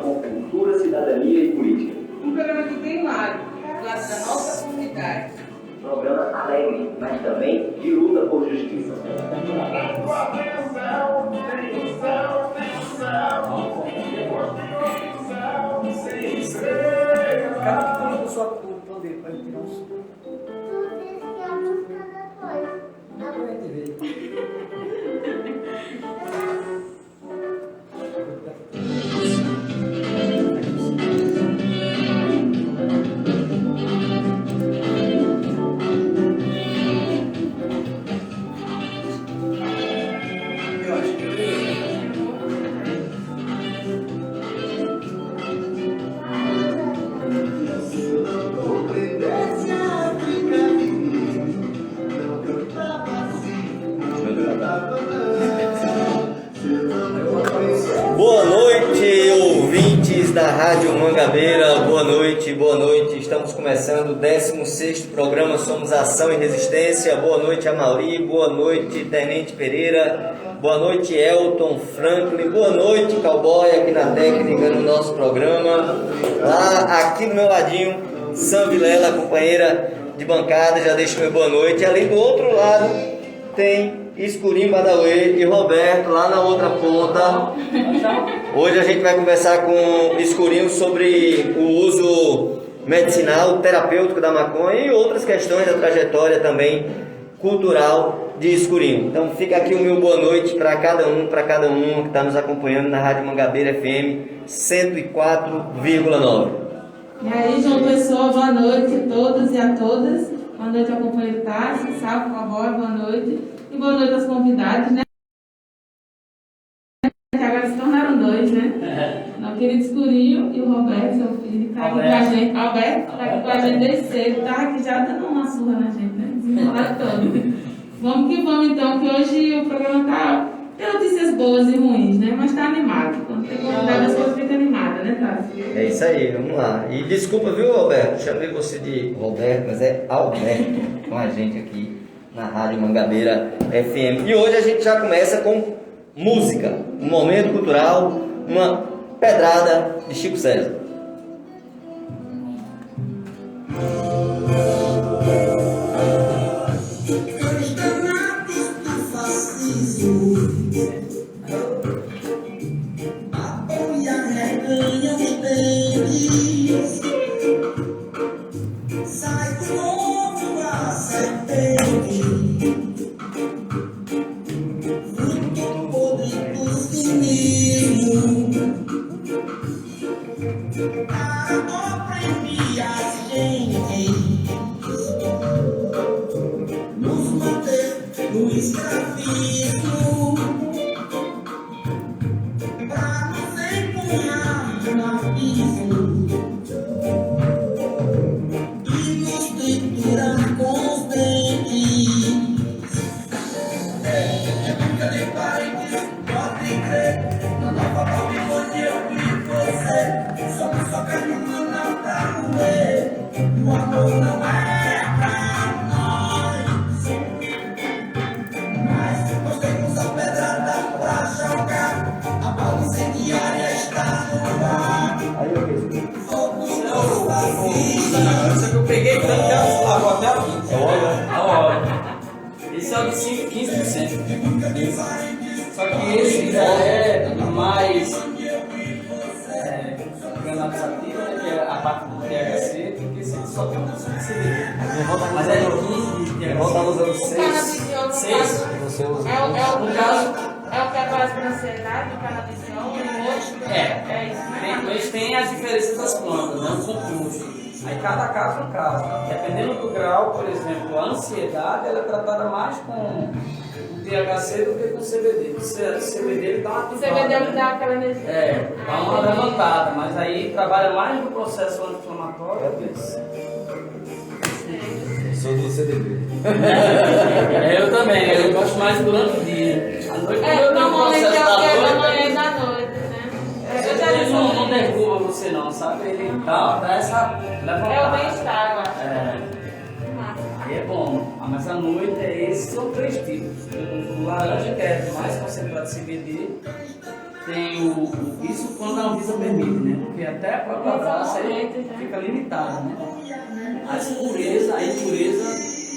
com cultura, cidadania e política. Um programa que tem lado da nossa comunidade. Programa alegre, mas também de luta por justiça. Cada que tem sua poder para tirar um som. Boa noite, ouvintes da Rádio Mangabeira, boa noite. Estamos começando o 16º programa Somos Ação e Resistência. Boa noite, Amauri, boa noite, Tenente Pereira, boa noite, Elton Franklin, boa noite, Cowboy, aqui na técnica no nosso programa. Lá, aqui do meu ladinho, Sam Vilela, companheira de bancada, já deixo meu boa noite. Ali do outro lado tem Escurinho Badawi e Roberto lá na outra ponta. Hoje a gente vai conversar com Escurinho sobre o uso medicinal, terapêutico da maconha e outras questões da trajetória também cultural de Escurinho. Então fica aqui o meu boa noite para cada um que está nos acompanhando na Rádio Mangabeira FM 104,9. E aí, João Pessoa, boa noite a todos e a todas. Boa noite ao companheiro Tássio, Salve, Cowboy, boa noite. E boa noite aos convidados, né? Que agora se tornaram dois, né? O querido Escurinho e o Roberto, seu filho, que tá aqui com a gente. Alberto, tá aqui com a gente desde cedo, tá aqui já dando uma surra na gente, né? Desenrolado todo. Vamos que vamos então, que hoje o programa tá. Tem notícias boas e ruins, né? Mas tá animado. Quando tem convidado, as coisas ficam animadas, né, Tássio? É isso aí, vamos lá. E desculpa, viu, Roberto? Chamei você de Roberto, mas é Alberto com a gente aqui na Rádio Mangabeira FM. E hoje a gente já começa com música, um momento cultural, uma pedrada de Chico César. Eu peguei tanto que ela agora até a 20. Esse é o de 15%. Só que esse já é mais granada sativa, né, que é a parte do THC, porque esse só tem um pouco de CBD. Mas é 15 de THC. Volta usando 6. Você usa. No caso, É o que aparece para ansiedade, o canabidiol, o outro. é isso, né? eles têm as diferenças das plantas, né? Os compostos. Aí cada caso é um caso. Dependendo do grau, por exemplo, a ansiedade ela é tratada mais com o THC do que com o CBD. O CBD ele dá uma O CBD ele dá aquela energia. dá uma levantada, mas aí trabalha mais no processo anti-inflamatório do que Sou do CDB. eu também, eu gosto mais durante o dia. À noite Normalmente é o que é da noite. manhã e da noite, né? Eu já Ele disse não derruba você não, sabe? Ele dá essa levantada. É o bem-estar, eu acho. Massa. Aí é bom, mas à noite esses são 3 tipos. O laranja que é mais concentrado de CBD tem isso quando a Anvisa permite, né? Porque até a própria praça aí fica limitada, né? A impureza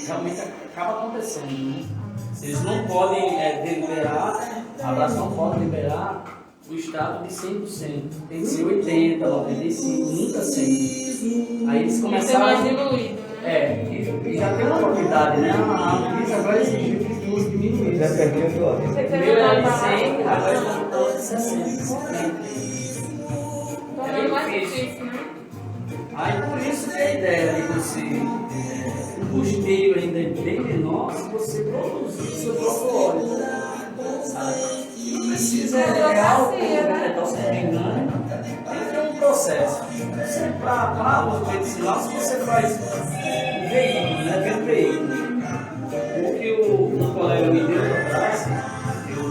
realmente acaba acontecendo, né? Eles não podem deliberar, a praça não pode liberar o estado de 100%. Tem que ser 80%, 95%, nunca 100%. Aí eles começaram... E já tem uma novidade, né? A Anvisa agora exigiu que duas diminuíram. Já perdi o dólar. Primeiro era de 100, agora estão de 60. É bem difícil. Aí por isso que a ideia de você, o custeio ainda é bem menor se você produzir seu próprio óleo. Sabe? Não precisa, é algo, então se não me engano, tem que ter um processo. Para o medicinal, se você faz um veículo, né? Pelo veículo. O que o colega me deu atrás, eu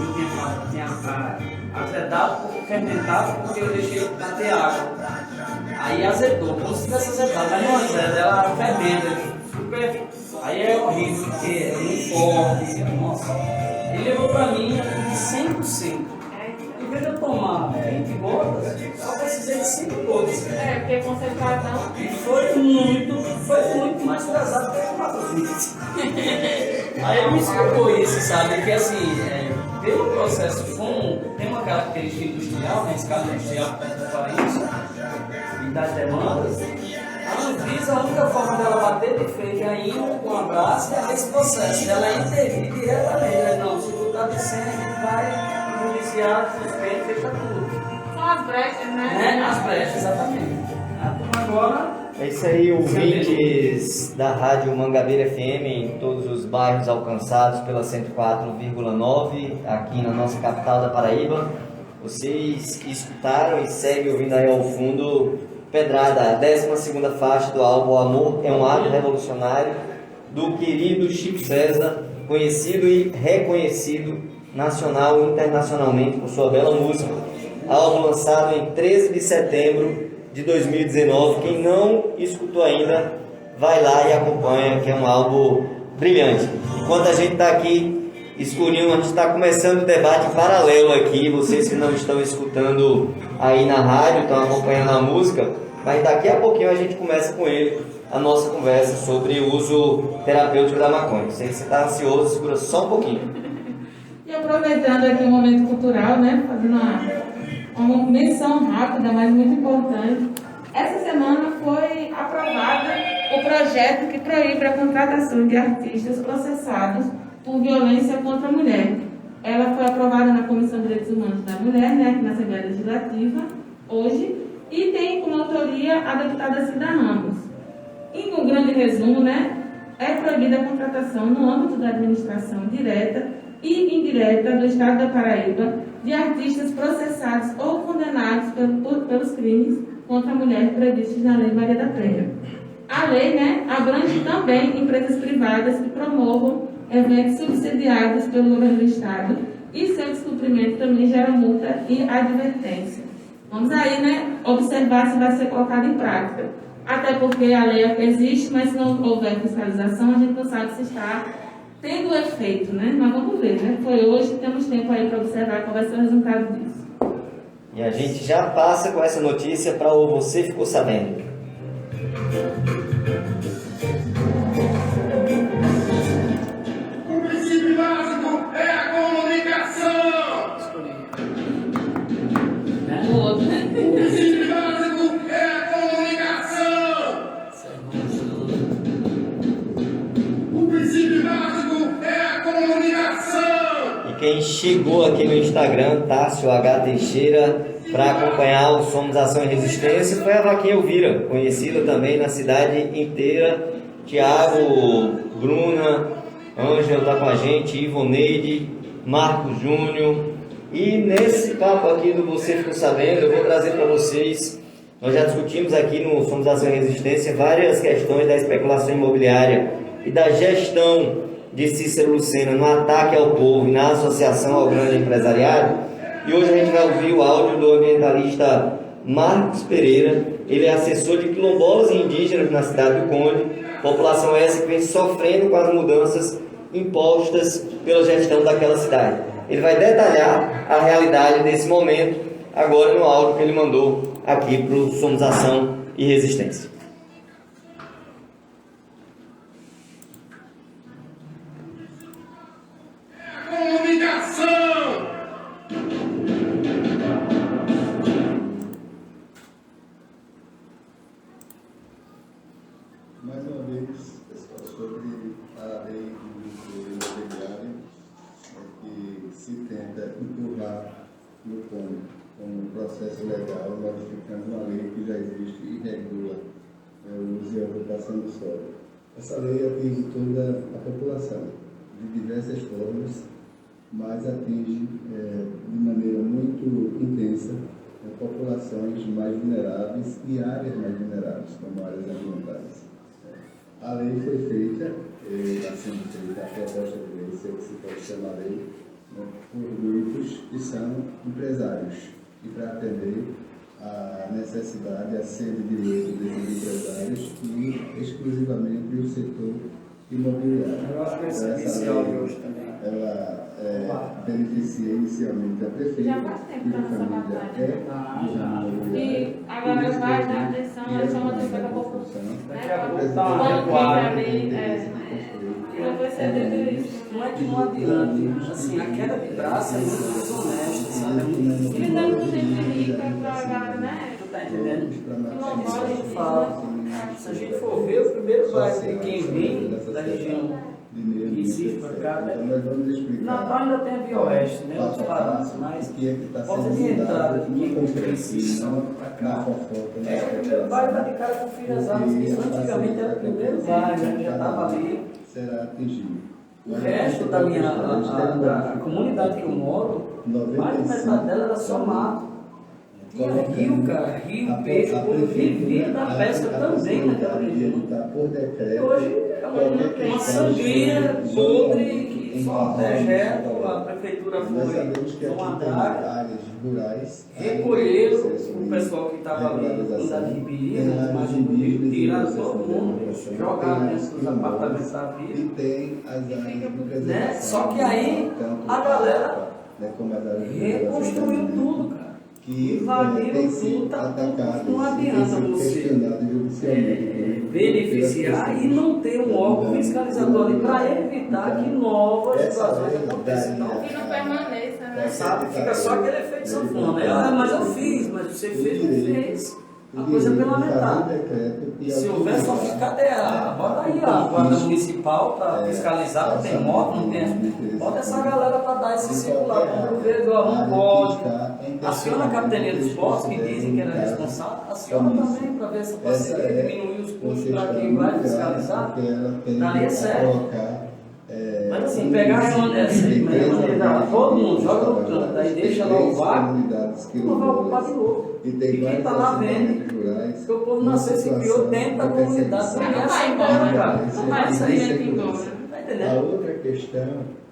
tinha azedado, fermentado, porque eu deixei bater água. Aí azedou, como se tivesse azedado, mas não azeda, ela fermenta, super. Aí é horrível, porque é muito forte, nossa. Ele levou pra mim de 100%. Em vez de eu tomar 20 gotas, só precisei de 5 gotas. Porque é concentração. E foi muito mais pesado que eu mato 20. Aí ele me explicou isso, sabe? Que assim, pelo processo tem uma característica industrial, na escala industrial para isso, e das demandas. A Anvisa, a única forma dela bater de frente ainda com a braça é esse processo, ela intervir diretamente. Não, se tu está descendo, a gente vai iniciar, suspeito, fecha tudo. São as brechas, né? As brechas, exatamente. Agora. É isso aí, ouvintes da Rádio Mangabeira FM em todos os bairros alcançados pela 104,9 aqui na nossa capital da Paraíba. Vocês escutaram e seguem ouvindo aí ao fundo Pedrada, a 12ª faixa do álbum Amor é um Ato Revolucionário, do querido Chico César, conhecido e reconhecido nacional e internacionalmente por sua bela música. Álbum lançado em 13 de setembro de 2019. Quem não escutou ainda, vai lá e acompanha, que é um álbum brilhante. Enquanto a gente está aqui escolhendo, a gente está começando o debate paralelo aqui. Vocês que não estão escutando aí na rádio, estão acompanhando a música, mas daqui a pouquinho a gente começa com ele a nossa conversa sobre o uso terapêutico da maconha. Sei que você está ansioso, segura só um pouquinho. E aproveitando aqui o momento cultural, né, fazendo uma menção rápida, mas muito importante. Essa semana foi aprovado o projeto que proíbe a contratação de artistas processados por violência contra a mulher. Ela foi aprovada na Comissão de Direitos Humanos da Mulher, né, aqui na Assembleia Legislativa, hoje, e tem como autoria a deputada Cida Ramos. Em um grande resumo, né, é proibida a contratação no âmbito da administração direta e indireta do Estado da Paraíba de artistas processados ou condenados pelos crimes contra a mulher previstos na Lei Maria da Penha. A lei, né, abrange também empresas privadas que promovam eventos subsidiados pelo governo do Estado e seu descumprimento também gera multa e advertência. Vamos aí, né, observar se vai ser colocado em prática. Até porque a lei existe, mas se não houver fiscalização, a gente não sabe se está tendo efeito, né? Mas vamos ver, né? Foi hoje, temos tempo aí para observar qual vai ser o resultado disso. E a gente já passa com essa notícia para o Você Ficou Sabendo. O princípio básico é a comunicação. O outro, né? O princípio básico é a comunicação. O princípio básico é a comunicação. E quem chegou aqui no Instagram, Tássio H. Teixeira, para acompanhar o Somos Ação e Resistência, foi a Vaquinha Elvira, conhecida também na cidade inteira. Tiago, Bruna, Ângela está com a gente, Ivoneide, Marcos Júnior. E nesse papo aqui do Você Ficou Sabendo, eu vou trazer para vocês, nós já discutimos aqui no Somos Ação e Resistência várias questões da especulação imobiliária e da gestão de Cícero Lucena no ataque ao povo e na associação ao grande empresariado. E hoje a gente vai ouvir o áudio do ambientalista Marcos Pereira. Ele é assessor de quilombolas e indígenas na cidade do Conde, população essa que vem sofrendo com as mudanças impostas pela gestão daquela cidade. ele vai detalhar a realidade desse momento, agora no áudio que ele mandou aqui para o Somos Ação e Resistência. Comunicação! Mais uma vez, pessoal, sobre a lei do imobiliário, que se tenta empurrar no ponto com um processo legal, modificando uma lei que já existe e regula o uso e a ocupação do solo. Essa lei atinge toda a população, de diversas formas, mas atinge de maneira muito intensa populações mais vulneráveis e áreas mais vulneráveis, como áreas ambientais. A lei foi feita, está sendo feita a proposta de lei, se se pode chamar lei, por grupos que são empresários, e para atender a necessidade, a sede de direito desses empresários e exclusivamente o setor imobiliário. Eu acho que esse inicial de hoje também. Ela beneficia inicialmente a prefeita, Já faz tempo cuja essa família batalha. é do ramo imobiliário. E agora vai dar atenção, ela chama daqui a pouco. Daqui a pouco Quando tá uma fica recuada. ali, não vai ser tudo isso. Não é que não adianta, assim, a queda de braço é muito desonesta, sabe? Ele dá muito tempo pra agora, né? Tu tá entendendo? Não Isso que a gente pode fala. Se a gente for ver, o primeiro bairro de quem vem da região de Recife para cá, né? Então nós vamos explicar. Natal ainda tem a Via Oeste, né? passo Os a parâmetros, passo, mas o que é que está porta sendo de entrada mudado de no quem concreto, precisa não para na cá. fofoca, na É, o primeiro bairro está de cara com Filho das Artes, isso antigamente era o primeiro bairro, né? Já estava ali. será atingido. O resto da minha da comunidade que eu moro, mais de metade dela era só mato. Tinha rio, cara, rio, peixe, o povo vivia da pesca também naquela região. Por E decreto, hoje é uma sangria podre que só dejeto, a prefeitura nós foi sabemos que aqui uma tem draga, áreas rurais, recolheram o pessoal que estava ali na comunidade de Ibiri, mas tiraram todo mundo, jogaram dentro dos apartamentos da e vida. tem as áreas de preservação. Né? Só que aí tanto a galera né, como as áreas de preservação reconstruiu tudo, cara. que Invadiram tem tudo, sido tá atacadas não e tem adianta sido você questionado judicialmente. beneficiar e não ter um órgão fiscalizador ali para evitar que novas situações aconteçam. Então, Que não permaneça, né? sabe, fica só aquele efeito sanfona. Mas eu fiz, mas você fez, não fez. A coisa é pela metade. Se houver só ficar bota aí a guarda municipal para fiscalizar, não tem moto, não tem. Bota essa galera para dar esse circular para o governo, não pode. Aciona a capitania dos postos, que dizem que era responsável, aciona também para ver se consegue diminuir os custos para quem vai fiscalizar. Daria certo. Mas assim, pegar a reunião dessa aí, todo mundo joga no canto, aí deixa lá o vácuo, não vai ocupar de novo. E quem está lá vende, porque o povo nasceu, se criou dentro da comunidade, não quer essa embora, cara. Não vai sair aqui embora. Tá A entendendo? outra questão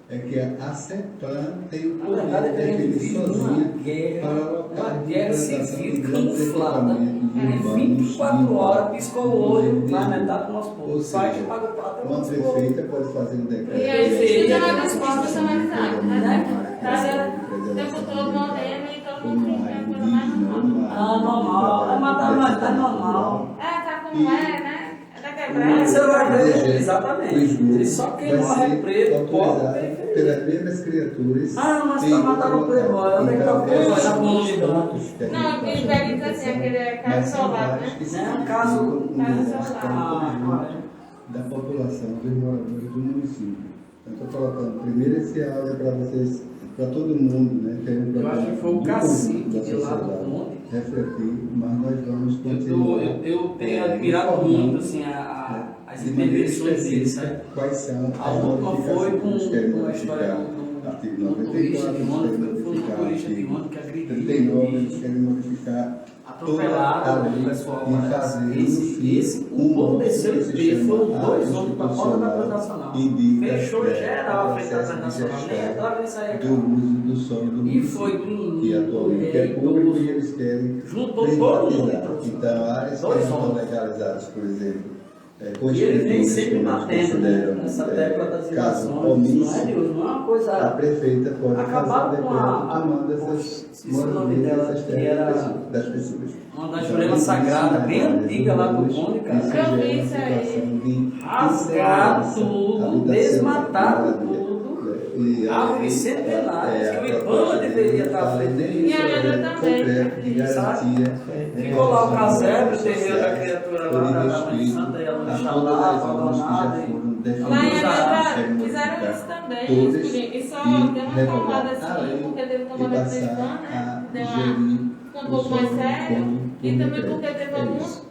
é que a CEPLAN tem o Na poder verdade, de a gente definir vive uma sozinha guerra, para alocar uma guerra civil camuflada. É 24 horas, piscou o olho, vai metade do nosso povo. Sai, paga o pato, é o Uma nosso povo. prefeita pode fazer um decreto. E aí precisa uma resposta personalizada, né? O tempo todo morrendo e todo mundo fica coisa mais normal. Ah, normal. É matar, mas tá normal. Tá como é, né? É da quebrada. Mas você vai ver, exatamente. Ele só quem morre preto, pobre, periferia. pelas mesmas criaturas. Ah, mas tá matando o playboy. Onde é que tá o playboy na comunidade? Não, porque ele pega e diz assim, aquele caso isolado, né? É um caso. Ah, da população, dos moradores do município. Então, estou colocando primeiro esse áudio para vocês, para todo mundo, né? Ter um Eu acho que foi o cacique de lá do monte. refletir, mas nós vamos continuar. Eu tenho admirado muito assim, as intervenções dele, sabe? Quais são A última foi com a história artigo do turista de 94, ônibus, foi um modificar turista de artigo ônibus que agrediu 39, eles querem modificar atropelado o pessoal. e fazer Esse o povo desceu e veio, foram 2 ônibus para fora da Praça Nacional. Fechou geral a frente da Praça Nacional, nem entrava nem saía. do uso do solo do E foi do que atualmente é público e eles querem juntou todo mundo. privatizar. Então, áreas que Dois estão homens. legalizadas, por exemplo, E ele vem sempre que nós batendo, né, consideramos, nessa tecla das caso ilações. Não é, omício, Deus? Não é uma a coisa. prefeita pode Acabar fazer com decreto a- tomando Esqueci essas o nome moradias dela, dessas que terras era das pessoas. uma das Então, juremas isso, sagradas, né, bem antiga lá do Conde, cara. isso Eu gera vi uma isso aí. situação de Rasgar insegurança tudo, habitacional, desmatar moradia. tudo. E Árvores centenárias que o IBAMA deveria estar à frente E disso. a Leandra também. concreto de garantia. Ficou lá o casebre, o terreiro da sociais, criatura por lá, da mãe respeito santa, e ela a deixa todas lá, as normas que já abandonada. foram definidas Lá em e Angra querem fizeram modificar isso também, todas e só e deu uma revogar tomada a lei assim, porque teve e tomada de passar decisão, né? a Deu gerir ficou um pouco mais sério. E também porque teve algumas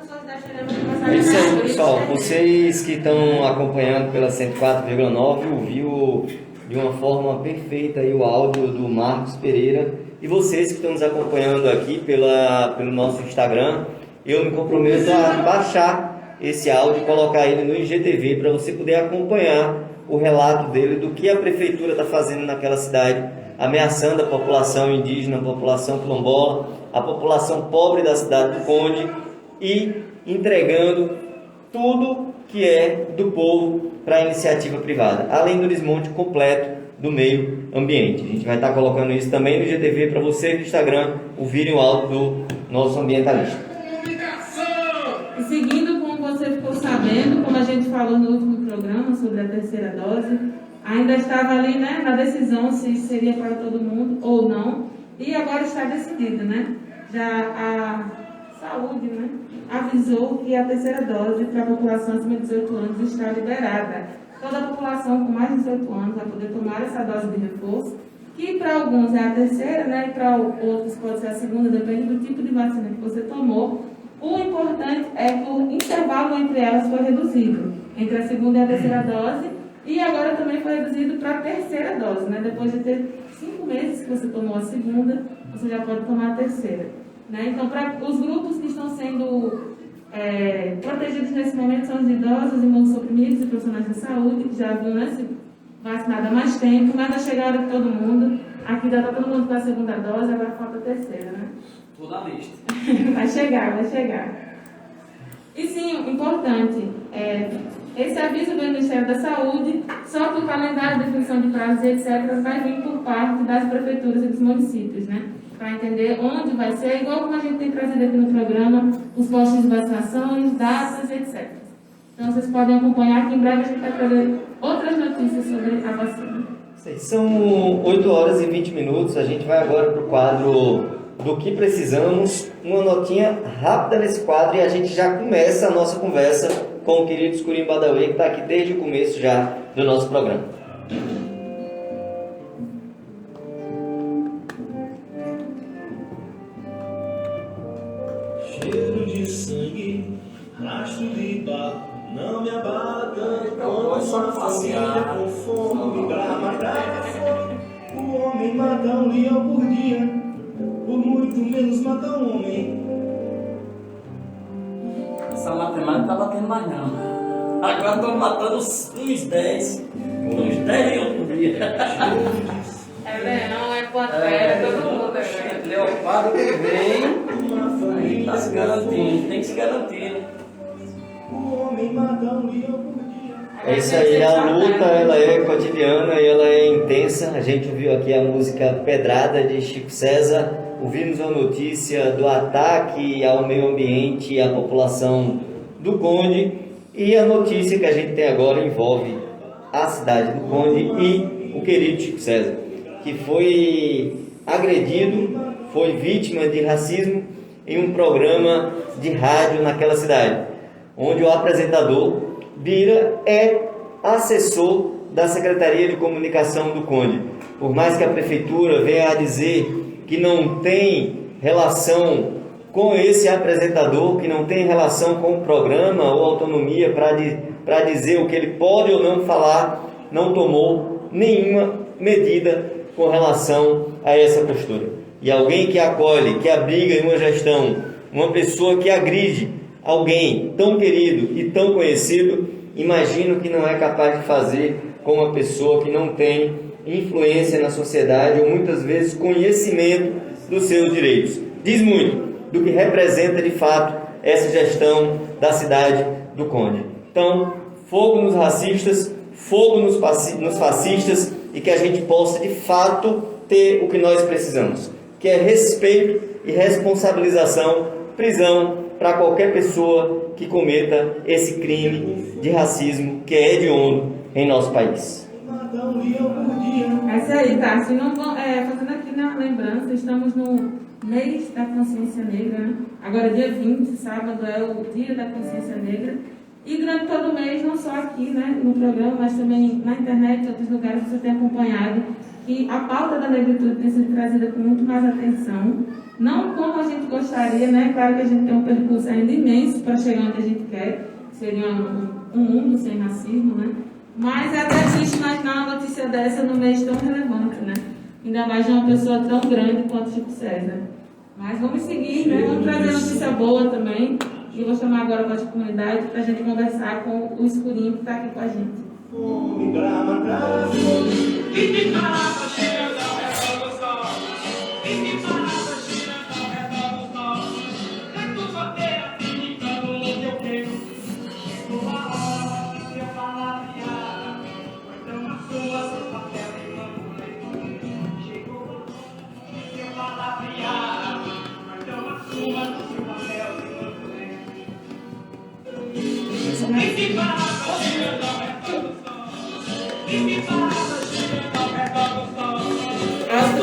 pessoas da Xerema que passaram É isso aí, por pessoal. né? Vocês que estão acompanhando pela 104,9 ouviu de uma forma perfeita aí o áudio do Marcos Pereira. E vocês que estão nos acompanhando aqui pelo nosso Instagram, eu me comprometo a baixar esse áudio e colocar ele no IGTV para você poder acompanhar o relato dele do que a prefeitura está fazendo naquela cidade, ameaçando a população indígena, a população quilombola, a população pobre da cidade do Conde e entregando tudo que é do povo para a iniciativa privada, além do desmonte completo do meio ambiente. A gente vai estar colocando isso também no IGTV para você no Instagram ouvirem o áudio do nosso ambientalista. E seguindo como você ficou sabendo, como a gente falou no último programa sobre a terceira dose, ainda estava ali, né, na decisão se seria para todo mundo ou não, e agora está decidido, né? Já a saúde, né, avisou que a terceira dose para a população acima de 18 anos está liberada. Toda a população com mais de 18 anos vai poder tomar essa dose de reforço, que para alguns é a terceira, né, e para outros pode ser a segunda, depende do tipo de vacina que você tomou. O importante é que o intervalo entre elas foi reduzido, entre a segunda e a terceira dose, e agora também foi reduzido para a terceira dose, né? Depois de ter 5 meses que você tomou a segunda, você já pode tomar a terceira, né? Então, para os grupos que estão sendo protegidos nesse momento são os idosos, imunossuprimidos e profissionais de saúde, que já haviam, né, se vacinado há mais tempo, mas vai chegar a hora de todo mundo. Aqui já está todo mundo com a segunda dose, agora falta a terceira, né? Tudo na lista. Vai chegar. E sim, importante, esse aviso do Ministério da Saúde, só que o calendário de definição de prazos e etc. vai vir por parte das prefeituras e dos municípios, né? Para entender onde vai ser, igual como a gente tem trazido aqui no programa, os postos de vacinações, datas, etc. Então vocês podem acompanhar que em breve a gente vai trazer outras notícias sobre a vacina. São 8 horas e 20 minutos, a gente vai agora para o quadro do que precisamos, uma notinha rápida nesse quadro e a gente já começa a nossa conversa com o querido Escurinho Badawi, que está aqui desde o começo já do nosso programa. Cheiro de sangue, rastro de barro, não me abala tanto quanto uma família com fome, brava fome. O homem mata um leão por dia, por muito menos mata um homem. Essa matemática não tá batendo mais não. Agora estão matando uns 10. Uns 10 leões por dia. É leão, é pantera, todo mundo. Leopardo que vem, aí tá se garantindo, tem que se garantir, né? O homem mata um leão por dia. É isso aí, a luta ela é cotidiana e ela é intensa. A gente ouviu aqui a música Pedrada de Chico César, ouvimos a notícia do ataque ao meio ambiente e à população do Conde, e a notícia que a gente tem agora envolve a cidade do Conde e o querido Chico César, que foi agredido, foi vítima de racismo em um programa de rádio naquela cidade, onde o apresentador Bira é assessor da Secretaria de Comunicação do Conde. Por mais que a prefeitura venha a dizer que não tem relação com esse apresentador, que não tem relação com o programa ou autonomia para dizer o que ele pode ou não falar, não tomou nenhuma medida com relação a essa postura. E alguém que acolhe, que abriga em uma gestão, uma pessoa que agride alguém tão querido e tão conhecido, imagino que não é capaz de fazer com uma pessoa que não tem influência na sociedade ou muitas vezes conhecimento dos seus direitos. Diz muito do que representa de fato essa gestão da cidade do Conde. Então, fogo nos racistas, fogo nos fascistas, e que a gente possa de fato ter o que nós precisamos, que é respeito e responsabilização, prisão para qualquer pessoa que cometa esse crime de racismo que é hediondo em nosso país. É isso aí, tá? Se não, fazendo aqui na lembrança, estamos no mês da consciência negra, né? Agora dia 20, sábado, é o dia da consciência negra. E durante todo o mês, não só aqui, né, no programa, mas também na internet e outros lugares, você tem acompanhado que a pauta da negritude tem sido trazida com muito mais atenção. Não como a gente gostaria, né? Claro que a gente tem um percurso ainda imenso para chegar onde a gente quer, seria um mundo sem racismo, né? Mas é até triste imaginar uma notícia dessa no mês tão relevante, né? Ainda mais de uma pessoa tão grande quanto Chico César. Mas vamos seguir, né? Vamos trazer notícia boa também. E vou chamar agora a voz de comunidade para a gente conversar com o Escurinho que está aqui com a gente.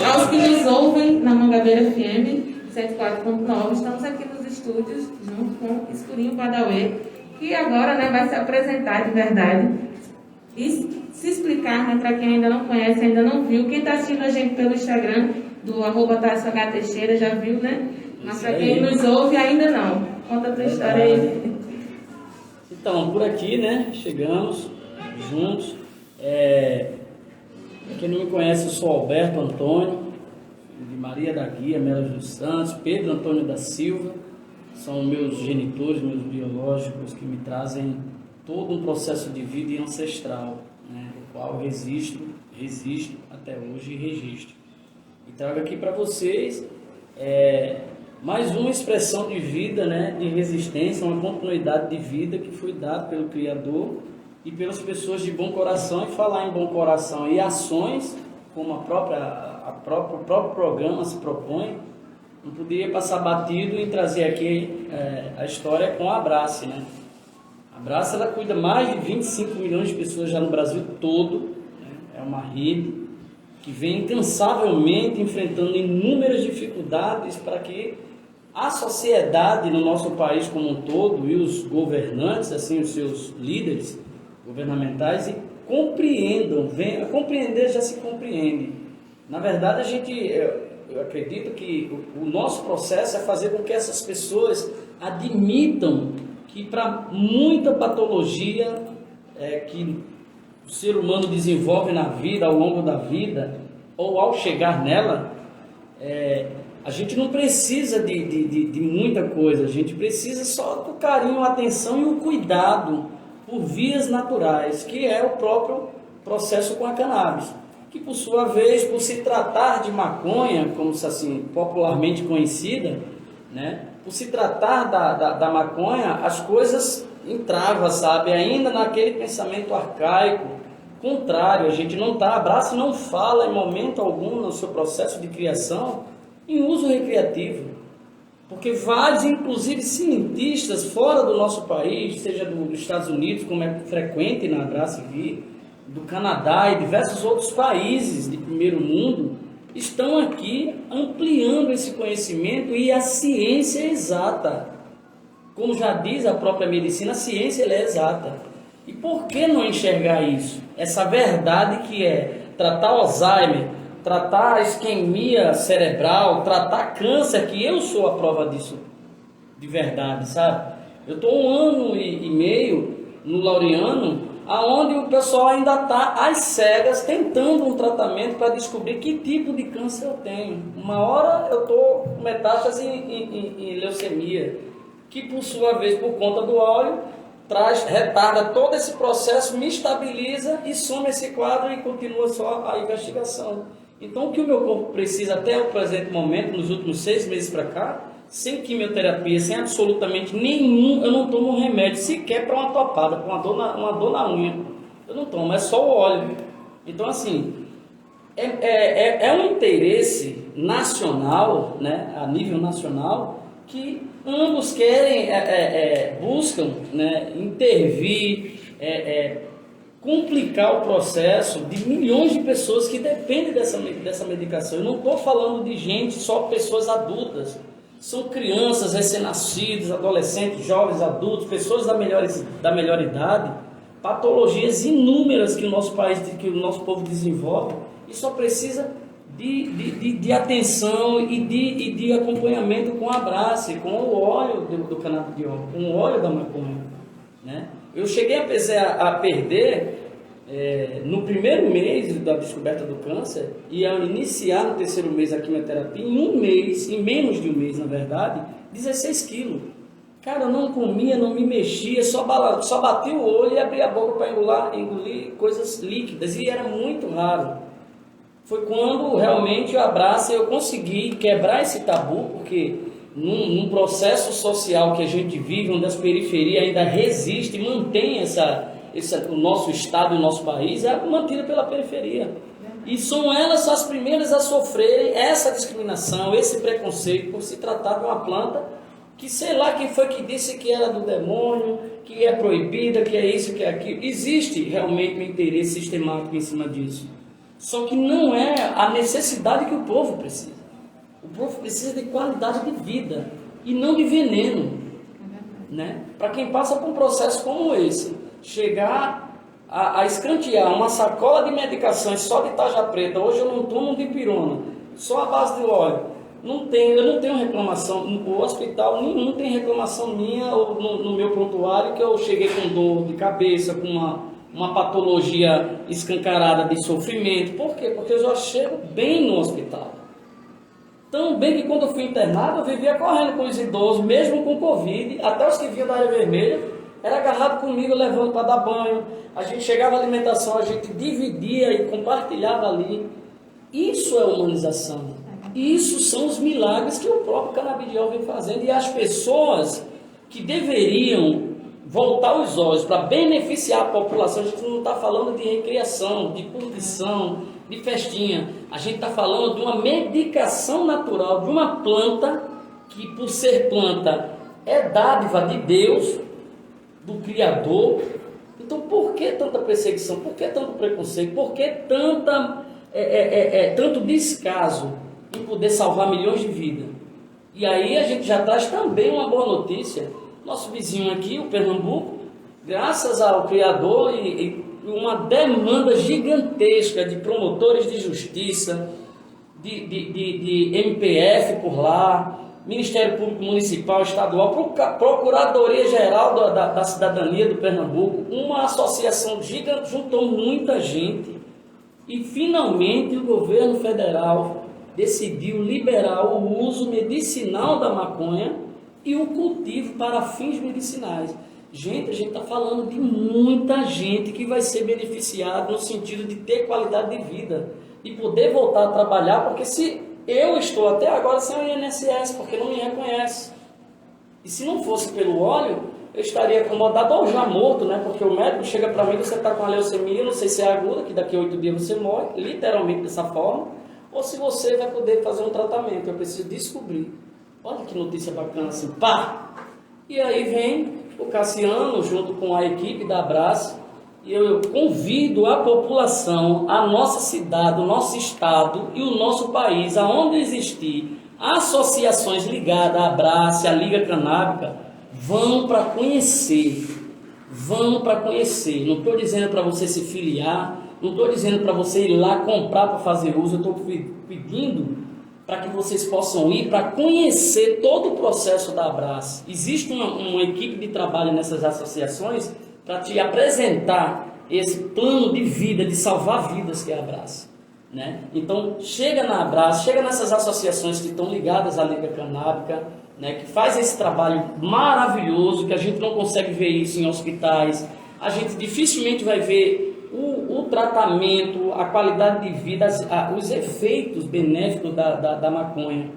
Aos que nos ouvem na Mangabeira FM 104.9, estamos aqui nos estúdios junto com o Escurinho Badauê, que agora, né, vai se apresentar de verdade e se explicar, né, para quem ainda não conhece, ainda não viu. Quem está assistindo a gente pelo Instagram do @TassoHTeixeira já viu, né? Mas para quem nos ouve ainda não. Conta a tua história aí. Então, por aqui, né, chegamos juntos. Quem não me conhece, eu sou Alberto Antônio, de Maria da Guia, Melo dos Santos, Pedro Antônio da Silva. São meus genitores, meus biológicos, que me trazem todo um processo de vida e ancestral, né, o qual resisto até hoje e registro. E trago aqui para vocês mais uma expressão de vida, né, de resistência, uma continuidade de vida que foi dada pelo Criador e pelas pessoas de bom coração. E falar em bom coração e ações, como o próprio programa se propõe, não poderia passar batido em trazer aqui a história com a Abrace, né? A Abrace, ela cuida mais de 25 milhões de pessoas já no Brasil todo, né? É uma rede que vem incansavelmente enfrentando inúmeras dificuldades para que a sociedade no nosso país como um todo e os governantes, assim, os seus líderes governamentais, compreendam, venham a compreender, já se compreende. Na verdade, eu acredito que o nosso processo é fazer com que essas pessoas admitam que para muita patologia que o ser humano desenvolve na vida, ao longo da vida, ou ao chegar nela, a gente não precisa de muita coisa, a gente precisa só do carinho, a atenção e o cuidado por vias naturais, que é o próprio processo com a cannabis, que por sua vez, por se tratar de maconha, como assim popularmente conhecida, né, por se tratar da maconha, as coisas entravam, sabe, ainda naquele pensamento arcaico, contrário. A gente não está, a Abrace não fala em momento algum no seu processo de criação em uso recreativo, porque vários, inclusive cientistas fora do nosso país, seja dos Estados Unidos, como é frequente na Abrace vir, do Canadá e diversos outros países de primeiro mundo, estão aqui ampliando esse conhecimento e a ciência é exata. Como já diz a própria medicina, a ciência ela é exata. E por que não enxergar isso? Essa verdade que é tratar Alzheimer, tratar a isquemia cerebral, tratar câncer, que eu sou a prova disso de verdade, sabe? Eu estou 1 ano e meio no Laureano, aonde o pessoal ainda está às cegas tentando um tratamento para descobrir que tipo de câncer eu tenho. Uma hora eu estou com metástase em leucemia, que por sua vez, por conta do óleo, retarda todo esse processo, me estabiliza e some esse quadro e continua só a investigação. Então o que o meu corpo precisa até o presente momento, nos últimos 6 meses para cá, sem quimioterapia, sem absolutamente nenhum, eu não tomo um remédio sequer para uma topada, para uma dor na unha. Eu não tomo, é só o óleo. Então, assim, é um interesse nacional, né, a nível nacional, que ambos querem, buscam, né, intervir, complicar o processo de milhões de pessoas que dependem dessa medicação. Eu não estou falando de gente, só pessoas adultas. São crianças, recém-nascidos, adolescentes, jovens, adultos, pessoas da melhor idade, patologias inúmeras que o nosso país, que o nosso povo desenvolve, e só precisa de atenção e de acompanhamento com a Abrace, com o óleo do canabidiol, com o óleo da maconha, né? Eu cheguei a perder, no primeiro mês da descoberta do câncer, e ao iniciar no terceiro mês a quimioterapia, em menos de um mês, na verdade, 16 quilos. Cara, eu não comia, não me mexia, só batia o olho e abria a boca para engolir coisas líquidas, e era muito raro. Foi quando realmente eu consegui quebrar esse tabu, porque num processo social que a gente vive, onde as periferias ainda resistem, mantém o nosso estado e o nosso país, é mantido pela periferia. E são elas as primeiras a sofrerem essa discriminação, esse preconceito, por se tratar de uma planta que sei lá quem foi que disse que era do demônio, que é proibida, que é isso, que é aquilo. Existe realmente um interesse sistemático em cima disso. Só que não é a necessidade que o povo precisa. O povo precisa de qualidade de vida e não de veneno, né? Para quem passa por um processo como esse, chegar a escantear uma sacola de medicações só de tarja preta, hoje eu não tomo dipirona, só a base de óleo, eu não tenho reclamação, o hospital nenhum tem reclamação minha ou no meu prontuário que eu cheguei com dor de cabeça, com uma patologia escancarada de sofrimento. Por quê? Porque eu já chego bem no hospital. Tão bem que quando eu fui internado, eu vivia correndo com os idosos, mesmo com Covid, até os que vinham da área vermelha, era agarrado comigo, levando para dar banho. A gente chegava à alimentação, a gente dividia e compartilhava ali. Isso é humanização. Isso são os milagres que o próprio canabidiol vem fazendo. E as pessoas que deveriam voltar os olhos para beneficiar a população, a gente não está falando de recriação, de curtição, de festinha. A gente está falando de uma medicação natural, de uma planta que, por ser planta, é dádiva de Deus, do Criador. Então, por que tanta perseguição? Por que tanto preconceito? Por que tanto descaso em poder salvar milhões de vidas? E aí a gente já traz também uma boa notícia. Nosso vizinho aqui, o Pernambuco, graças ao Criador e uma demanda gigantesca de promotores de justiça, de MPF por lá, Ministério Público Municipal, Estadual, Procuradoria Geral da Cidadania do Pernambuco, uma associação gigante, juntou muita gente e finalmente o governo federal decidiu liberar o uso medicinal da maconha e o cultivo para fins medicinais. Gente, a gente está falando de muita gente que vai ser beneficiada no sentido de ter qualidade de vida e poder voltar a trabalhar, porque se eu estou até agora sem o INSS, porque não me reconhece. E se não fosse pelo óleo, eu estaria acomodado ou já morto, né? Porque o médico chega para mim, você está com a leucemia, não sei se é aguda, que daqui a 8 dias você morre, literalmente dessa forma, ou se você vai poder fazer um tratamento. Eu preciso descobrir. Olha que notícia bacana assim, pá! E aí vem o Cassiano, junto com a equipe da Abrace, e eu convido a população, a nossa cidade, o nosso estado e o nosso país, aonde existir associações ligadas à Abrace, à Liga Canábica, vão para conhecer. Não estou dizendo para você se filiar, não estou dizendo para você ir lá comprar para fazer uso, eu estou pedindo para que vocês possam ir para conhecer todo o processo da Abrace. Existe uma equipe de trabalho nessas associações para te apresentar esse plano de vida, de salvar vidas que é a Abrace, né? Então, chega na Abrace, chega nessas associações que estão ligadas à Liga Canábica, né, que faz esse trabalho maravilhoso, que a gente não consegue ver isso em hospitais, a gente dificilmente vai ver o tratamento, a qualidade de vida, os efeitos benéficos da maconha.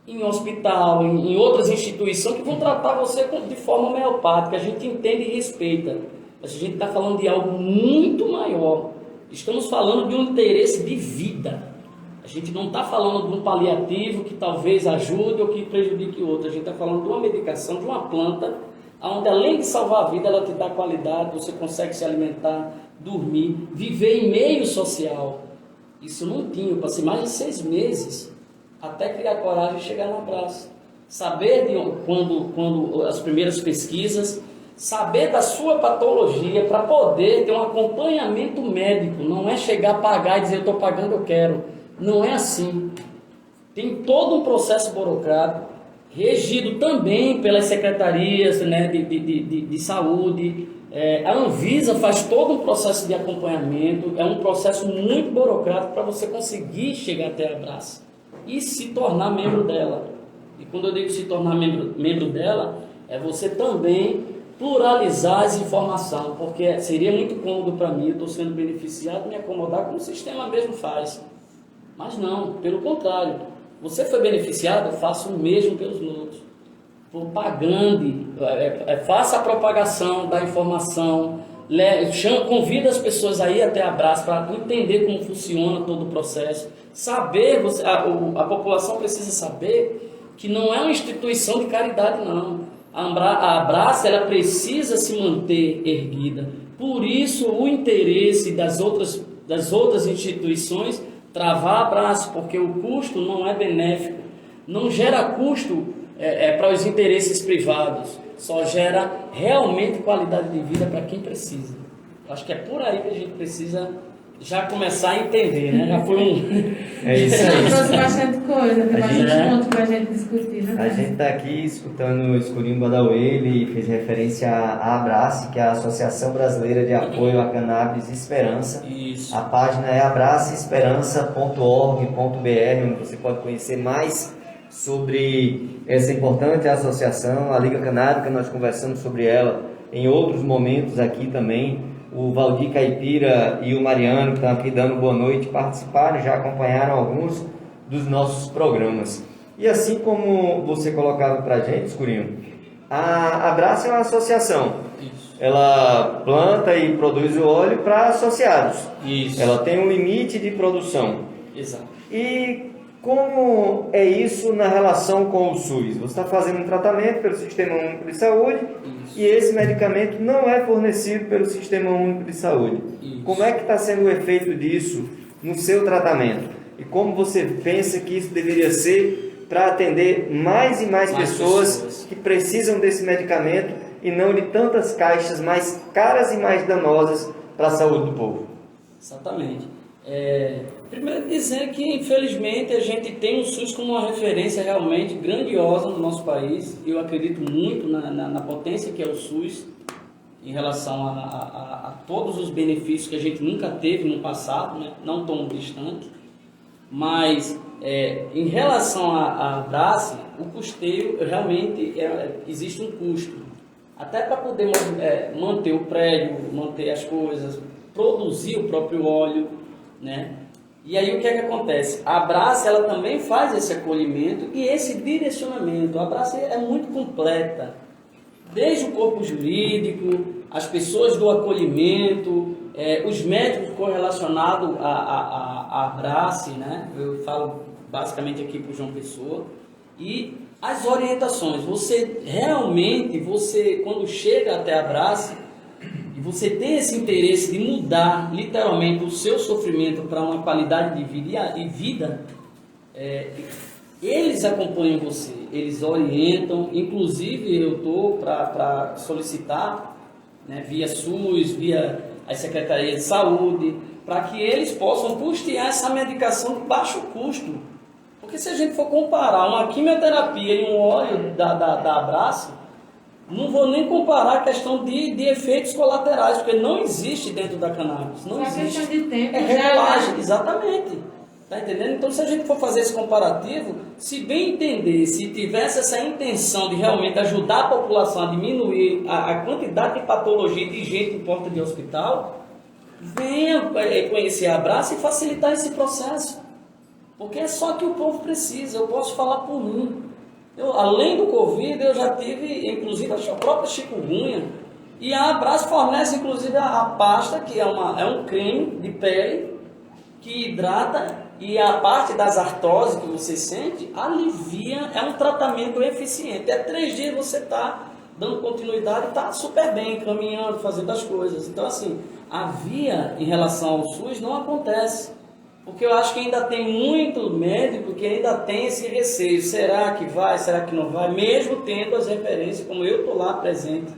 em hospital, em outras instituições que vão tratar você de forma homeopática. A gente entende e respeita. Mas a gente está falando de algo muito maior. Estamos falando de um interesse de vida. A gente não está falando de um paliativo que talvez ajude ou que prejudique o outro. A gente está falando de uma medicação, de uma planta, onde além de salvar a vida, ela te dá qualidade, você consegue se alimentar, dormir, viver em meio social. Isso não tinha. Eu passei mais de 6 meses até criar coragem e chegar no abraço. Saber quando as primeiras pesquisas, saber da sua patologia para poder ter um acompanhamento médico. Não é chegar, pagar e dizer eu estou pagando, eu quero. Não é assim. Tem todo um processo burocrático, regido também pelas secretarias, né, de saúde. A Anvisa faz todo um processo de acompanhamento. É um processo muito burocrático para você conseguir chegar até a Abrace e se tornar membro dela. E quando eu digo se tornar membro dela, é você também pluralizar as informações, porque seria muito cômodo para mim, eu estou sendo beneficiado, me acomodar como o sistema mesmo faz. Mas não, pelo contrário, você foi beneficiado, faça o mesmo pelos outros. Propagande, faça a propagação da informação, convida as pessoas a ir até a Abrace para entender como funciona todo o processo. Saber, a população precisa saber que não é uma instituição de caridade, não. A Abrace, ela precisa se manter erguida. Por isso, o interesse das outras instituições travar a Abrace, porque o custo não é benéfico, não gera custo para os interesses privados, só gera realmente qualidade de vida para quem precisa. Acho que é por aí que a gente precisa já começar a entender, né? Já foi É isso aí. Trouxe bastante coisa, tem bastante ponto para a gente discutir, né? A gente está aqui escutando o Escurinho Badawi, ele fez referência à Abrace, que é a Associação Brasileira de Apoio à Cannabis Esperança. Isso. A página é abraceesperança.org.br, onde você pode conhecer mais sobre essa importante associação, a Liga Canábica. Nós conversamos sobre ela em outros momentos aqui também. O Valdir Caipira e o Mariano, que estão aqui dando boa noite, participaram, já acompanharam alguns dos nossos programas. E assim como você colocava para a gente, Escurinho, a Abrace é uma associação. Isso. Ela planta e produz o óleo para associados. Isso. Ela tem um limite de produção. Exato. E como é isso na relação com o SUS? Você está fazendo um tratamento pelo Sistema Único de Saúde. Isso. E esse medicamento não é fornecido pelo Sistema Único de Saúde. Isso. Como é que está sendo o efeito disso no seu tratamento? E como você pensa que isso deveria ser para atender mais e mais pessoas que precisam desse medicamento e não de tantas caixas mais caras e mais danosas para a saúde do povo? Exatamente. Primeiro dizer que, infelizmente, a gente tem o SUS como uma referência realmente grandiosa no nosso país. Eu acredito muito na potência que é o SUS em relação a todos os benefícios que a gente nunca teve no passado, né? Não tão distante. Mas, em relação à Abrace, o custeio realmente existe um custo. Até para poder manter o prédio, manter as coisas, produzir o próprio óleo, né? E aí o que é que acontece? A Abrace, ela também faz esse acolhimento e esse direcionamento. A Abrace é muito completa, desde o corpo jurídico, as pessoas do acolhimento, os médicos correlacionados à Abrace, né? Eu falo basicamente aqui para o João Pessoa, e as orientações. Você realmente, quando chega até a Abrace, e você tem esse interesse de mudar literalmente o seu sofrimento para uma qualidade de vida, eles acompanham você, eles orientam. Inclusive eu estou para solicitar, né, via SUS, via as secretarias de saúde, para que eles possam custear essa medicação de baixo custo. Porque se a gente for comparar uma quimioterapia e um óleo da Abrace, não vou nem comparar a questão de efeitos colaterais, porque não existe dentro da cannabis. Não Só existe. questão de tempo. É regulagem, exatamente. Tá entendendo? Então, se a gente for fazer esse comparativo, se bem entender, se tivesse essa intenção de realmente ajudar a população a diminuir a quantidade de patologia de gente em porta de hospital, venha conhecer a Abrace e facilitar esse processo. Porque é só que o povo precisa. Eu posso falar por mim. Além do Covid, eu já tive, inclusive, a própria chikungunya. E a Abraço fornece, inclusive, a pasta, que é um creme de pele que hidrata, e a parte das artroses que você sente, alivia, é um tratamento eficiente. Até 3 dias você está dando continuidade, está super bem, caminhando, fazendo as coisas. Então, assim, a via em relação ao SUS não acontece. Porque eu acho que ainda tem muito médico que ainda tem esse receio. Será que vai? Será que não vai? Mesmo tendo as referências, como eu estou lá presente.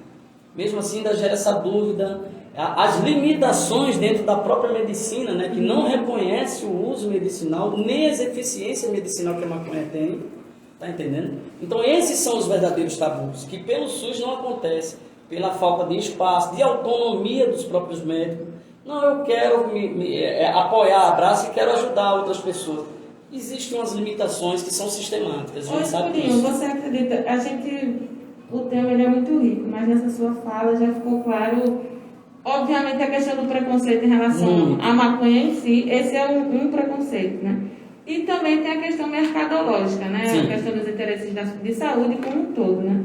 Mesmo assim, ainda gera essa dúvida. As limitações dentro da própria medicina, né, que não reconhece o uso medicinal, nem as eficiências medicinal que a maconha tem. Está entendendo? Então, esses são os verdadeiros tabus, que pelo SUS não acontece, pela falta de espaço, de autonomia dos próprios médicos. Não, eu quero apoiar a Abraço e quero ajudar outras pessoas. Existem umas limitações que são sistemáticas. Ô, Escurinho, você acredita, o tema ele é muito rico, mas nessa sua fala já ficou claro, obviamente, a questão do preconceito em relação à maconha em si, esse é um preconceito, né? E também tem a questão mercadológica, né? Sim. A questão dos interesses de saúde como um todo, né?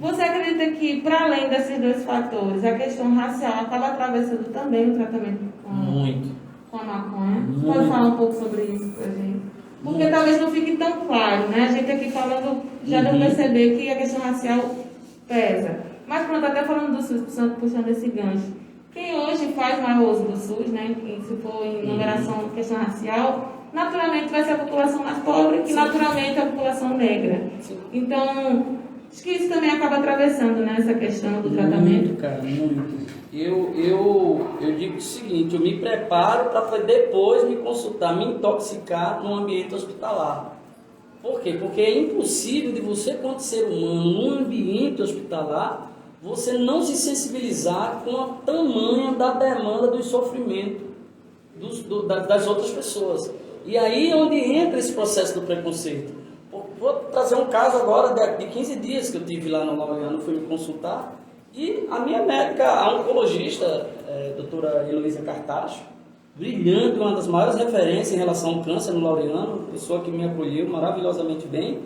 Você acredita que, para além desses 2 fatores, a questão racial acaba atravessando também o tratamento com a maconha? Você pode falar um pouco sobre isso pra gente? Porque talvez não fique tão claro, né? A gente aqui falando, já deu pra perceber que a questão racial pesa. Mas pronto, até falando do SUS, puxando esse gancho. Quem hoje faz mais uso do SUS, né? Se for em numeração, questão racial, naturalmente vai ser a população mais pobre, que naturalmente é a população negra. Então, acho que isso também acaba atravessando, né, essa questão do tratamento. Muito, cara, muito. Eu digo o seguinte, eu me preparo para depois me consultar, me intoxicar no ambiente hospitalar. Por quê? Porque é impossível de você, quanto ser humano, num ambiente hospitalar, você não se sensibilizar com a tamanha da demanda do sofrimento das outras pessoas. E aí é onde entra esse processo do preconceito. Vou trazer um caso agora de 15 dias que eu tive lá no Laureano, fui me consultar, e a minha médica, a oncologista, doutora Heloísa Cartacho, brilhante, uma das maiores referências em relação ao câncer no Laureano, pessoa que me acolheu maravilhosamente bem,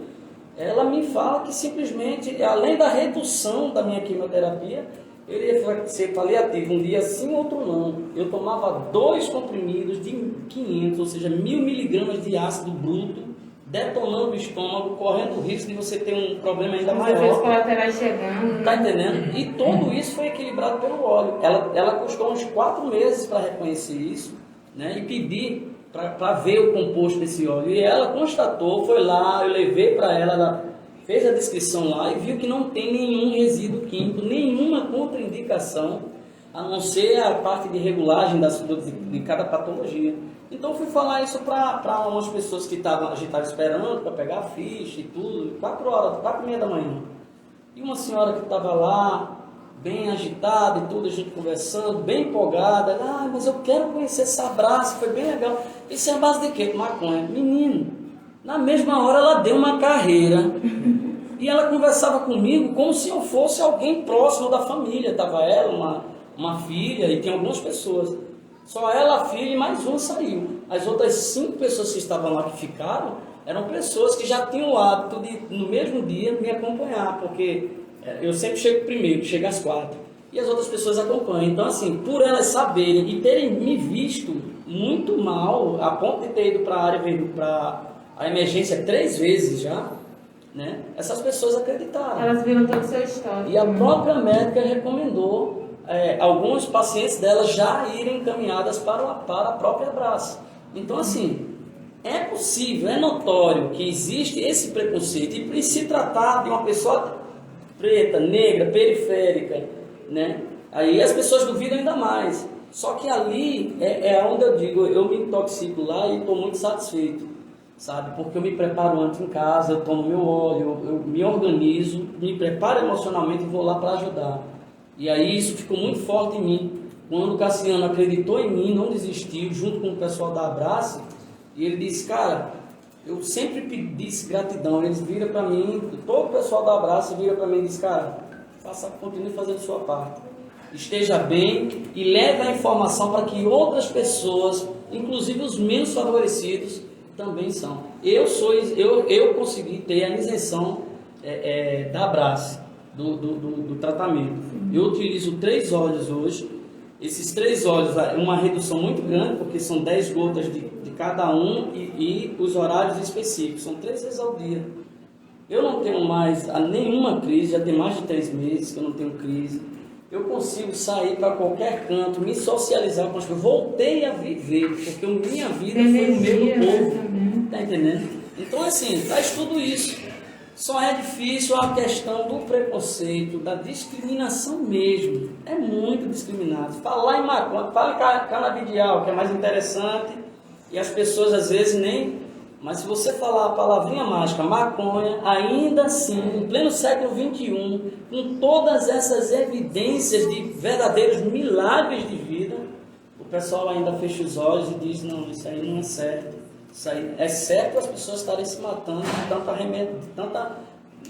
ela me fala que simplesmente, além da redução da minha quimioterapia, ele ia ser paliativo, um dia sim, outro não. Eu tomava 2 comprimidos de 500, ou seja, 1000 miligramas de ácido bruto, detonando o estômago, correndo o risco de você ter um problema ainda maior. Os efeitos colaterais chegando. Tá entendendo? E tudo isso foi equilibrado pelo óleo. Ela custou uns 4 meses para reconhecer isso, né? E pedir para ver o composto desse óleo. E ela constatou, foi lá, eu levei para ela fez a descrição lá e viu que não tem nenhum resíduo químico, nenhuma contraindicação, a não ser a parte de regulagem de cada patologia. Então eu fui falar isso para umas pessoas que a gente estava esperando para pegar a ficha e tudo, 4h30 da manhã. E uma senhora que estava lá, bem agitada e tudo, a gente conversando, bem empolgada, mas eu quero conhecer essa Abraço, foi bem legal. Isso é a base de quê? Maconha. Menino, na mesma hora ela deu uma carreira e ela conversava comigo como se eu fosse alguém próximo da família. Estava ela, uma filha, e tinha algumas pessoas. Só ela, a filha e mais uma saiu. As outras 5 pessoas que estavam lá, que ficaram, eram pessoas que já tinham o hábito de, no mesmo dia, me acompanhar, porque eu sempre chego primeiro, chego às 4, e as outras pessoas acompanham. Então, assim, por elas saberem e terem me visto muito mal, a ponto de ter ido para a área, para a emergência 3 vezes já, né? Essas pessoas acreditaram. Elas viram todo o seu histórico. E a própria médica recomendou alguns pacientes delas já irem encaminhadas para a própria Abraço. Então, assim, é possível, é notório que existe esse preconceito, e se tratar de uma pessoa preta, negra, periférica, né? Aí as pessoas duvidam ainda mais. Só que ali é onde eu digo, eu me intoxico lá e estou muito satisfeito, sabe? Porque eu me preparo antes em casa, eu tomo meu óleo, eu me organizo, me preparo emocionalmente e vou lá para ajudar. E aí isso ficou muito forte em mim. Quando o Cassiano acreditou em mim, não desistiu, junto com o pessoal da Abraço, e ele disse, cara, eu sempre disse gratidão. Eles viram para mim, todo o pessoal da Abraço vira para mim e diz, cara, continue fazendo sua parte, esteja bem e leve a informação para que outras pessoas, inclusive os menos favorecidos, também são. Eu consegui ter a isenção da Abrace, do tratamento. Eu utilizo 3 óleos hoje. Esses 3 óleos, uma redução muito grande, porque são 10 gotas de cada um e os horários específicos. São 3 vezes ao dia. Eu não tenho mais nenhuma crise, já tem mais de 3 meses que eu não tenho crise. Eu consigo sair para qualquer canto, me socializar com as pessoas. Voltei a viver, porque minha vida foi no meio do povo. Tá entendendo? Então, assim, traz tudo isso. Só é difícil a questão do preconceito, da discriminação mesmo. É muito discriminado. Falar em maconha, fala em canabidiol, que é mais interessante, e as pessoas às vezes nem... Mas se você falar a palavrinha mágica, maconha, ainda assim, em pleno século XXI, com todas essas evidências de verdadeiros milagres de vida, o pessoal ainda fecha os olhos e diz, não, isso aí não é certo. Isso aí é certo as pessoas estarem se matando de tanta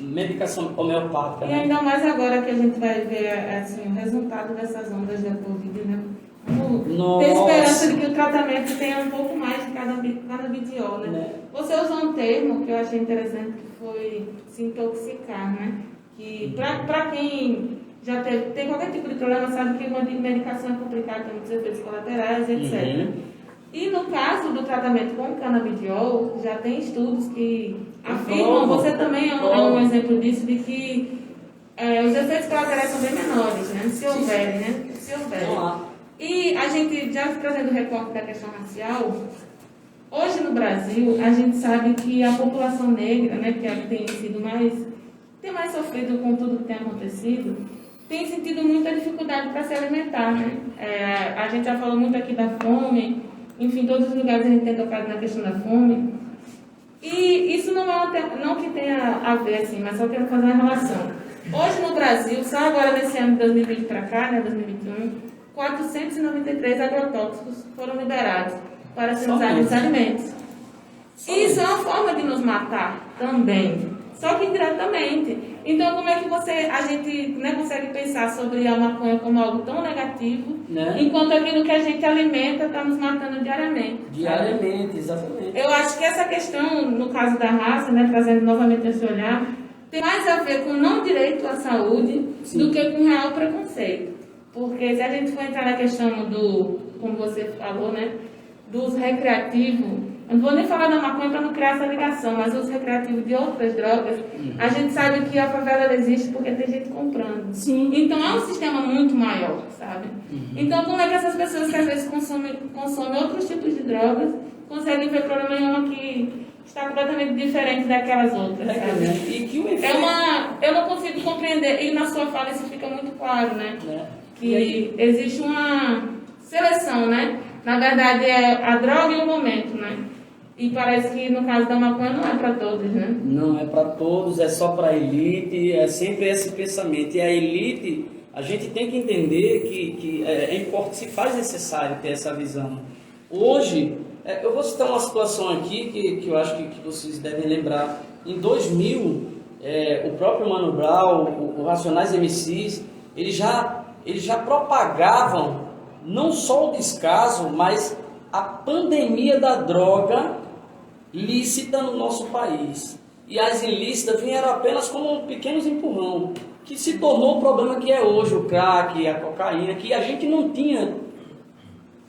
medicação homeopática. E né? ainda mais agora que a gente vai ver assim, o resultado dessas ondas da Covid, né? Ter esperança de que o tratamento tenha um pouco mais de canabidiol, né? Você usou um termo que eu achei interessante, que foi se intoxicar, né? Que para quem já tem qualquer tipo de problema, sabe que uma medicação é complicada, tem muitos efeitos colaterais, etc. E no caso do tratamento com canabidiol, já tem estudos que afirmam, você também é um exemplo disso, de que os efeitos colaterais são bem menores, né? Se houverem, né? Se houverem. E a gente, já trazendo o recorte da questão racial, hoje no Brasil, a gente sabe que a população negra, né, que é a que tem mais sofrido com tudo que tem acontecido, tem sentido muita dificuldade para se alimentar, né? A gente já falou muito aqui da fome, enfim, todos os lugares a gente tem tocado na questão da fome. E isso não que tenha a ver, assim, mas só quero fazer uma relação. Hoje no Brasil, só agora nesse ano de 2020 para cá, né, 2021, 493 agrotóxicos foram liberados para ser usados nos alimentos. Isso é uma forma de nos matar também, só que indiretamente. Então, como é que a gente, né, consegue pensar sobre a maconha como algo tão negativo, né? Enquanto aquilo que a gente alimenta está nos matando diariamente? Diariamente, exatamente. Eu acho que essa questão, no caso da raça, né, trazendo novamente esse olhar, tem mais a ver com não direito à saúde do que com real preconceito. Porque se a gente for entrar na questão como você falou, né, dos recreativos, eu não vou nem falar da maconha para não criar essa ligação, mas os recreativos de outras drogas, a gente sabe que a favela existe porque tem gente comprando. Sim. Então é um sistema muito maior, sabe? Então como é que essas pessoas que às vezes consomem outros tipos de drogas conseguem ver problema em uma que está completamente diferente daquelas outras, sabe? E que o efeito... Eu não consigo compreender, e na sua fala isso fica muito claro, né? Que existe uma seleção, né? Na verdade é a droga e o momento, né? E parece que no caso da maconha não é para todos, né? Não é para todos, é só para a elite, é sempre esse pensamento. E a elite, a gente tem que entender que é importante, se faz necessário ter essa visão. Hoje, eu vou citar uma situação aqui que eu acho que vocês devem lembrar. Em 2000, o próprio Mano Brown, o Racionais MCs, eles já propagavam não só o descaso, mas a pandemia da droga lícita no nosso país. E as ilícitas vieram apenas como um pequeno empurrão, que se tornou o problema que é hoje, o crack, a cocaína, que a gente não tinha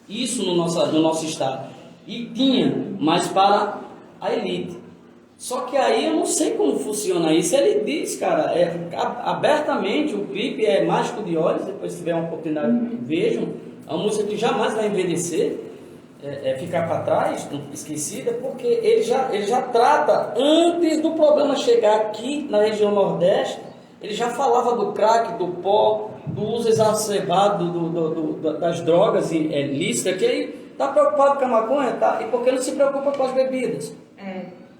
isso no nosso estado. E tinha, mas para a elite. Só que aí eu não sei como funciona isso. Ele diz, cara, abertamente, o clipe é Mágico de Olhos, depois se tiver uma oportunidade, vejam. É uma música que jamais vai envelhecer, ficar para trás, esquecida, porque ele já trata, antes do problema chegar aqui na região Nordeste, ele já falava do crack, do pó, do uso exacerbado das drogas ilícitas, que ele está preocupado com a maconha, tá? E por que não se preocupa com as bebidas?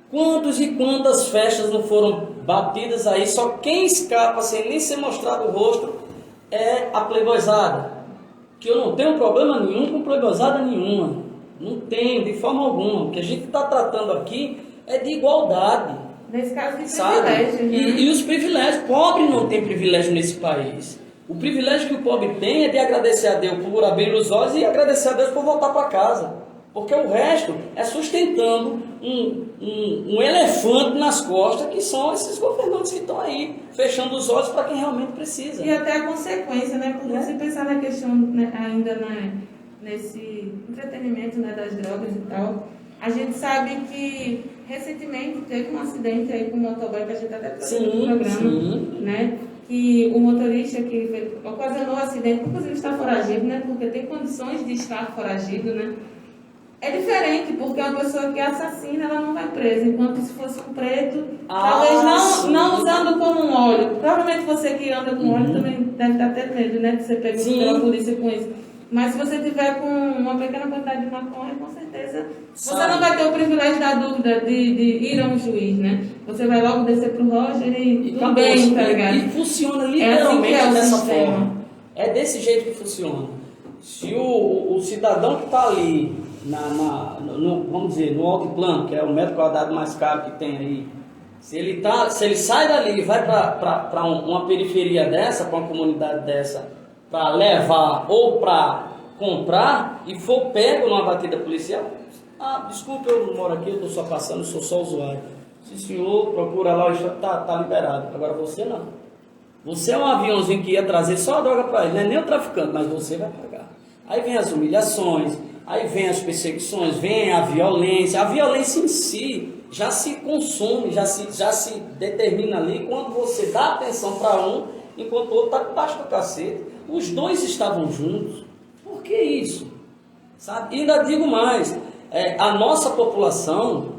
Quantos e quantas festas não foram batidas aí? Só quem escapa sem nem ser mostrado o rosto é a playboyzada. Que eu não tenho problema nenhum com playboyzada nenhuma. Não tenho, de forma alguma. O que a gente está tratando aqui é de igualdade. Nesse caso de privilégio, né? E os privilégios. Pobre não tem privilégio nesse país. O privilégio que o pobre tem é de agradecer a Deus por abrir os olhos e agradecer a Deus por voltar para casa. Porque o resto é sustentando um elefante nas costas, que são esses governantes que estão aí, fechando os olhos para quem realmente precisa. E até a consequência, né? Porque se pensar na questão, né, ainda nesse entretenimento, né, das drogas e tal, a gente sabe que recentemente teve um acidente aí com um motoboy, que a gente até trouxe no programa, né? Que o motorista que ocasionou o acidente, inclusive está foragido, né? Porque tem condições de estar foragido, né? É diferente, porque uma pessoa que assassina, ela não vai presa, enquanto se fosse um preto, talvez não usando como um óleo. Provavelmente você que anda com óleo também deve estar até medo, né? De ser pego pela polícia com isso. Mas se você tiver com uma pequena quantidade de maconha, com certeza você não vai ter o privilégio da dúvida de ir a um juiz, né? Você vai logo descer pro Roger e tudo bem, tá ligado? E funciona literalmente dessa sistema. forma. É desse jeito que funciona. Se o cidadão que está ali, vamos dizer, no altiplano, que é o metro quadrado mais caro que tem aí, se ele sai dali e vai para uma periferia dessa, para uma comunidade dessa, para levar ou para comprar e for pego numa batida policial, desculpa, eu não moro aqui, eu estou só passando, eu sou só usuário. Se o senhor procura lá, está liberado. Agora você não. Você é um aviãozinho que ia trazer só a droga para ele, não é nem o traficante, mas você vai pagar. Aí vem as humilhações, aí vem as perseguições, vem a violência. A violência em si já se consome, já se determina ali quando você dá atenção para um, enquanto o outro está debaixo do cacete. Os dois estavam juntos. Por que isso? Sabe? E ainda digo mais, a nossa população,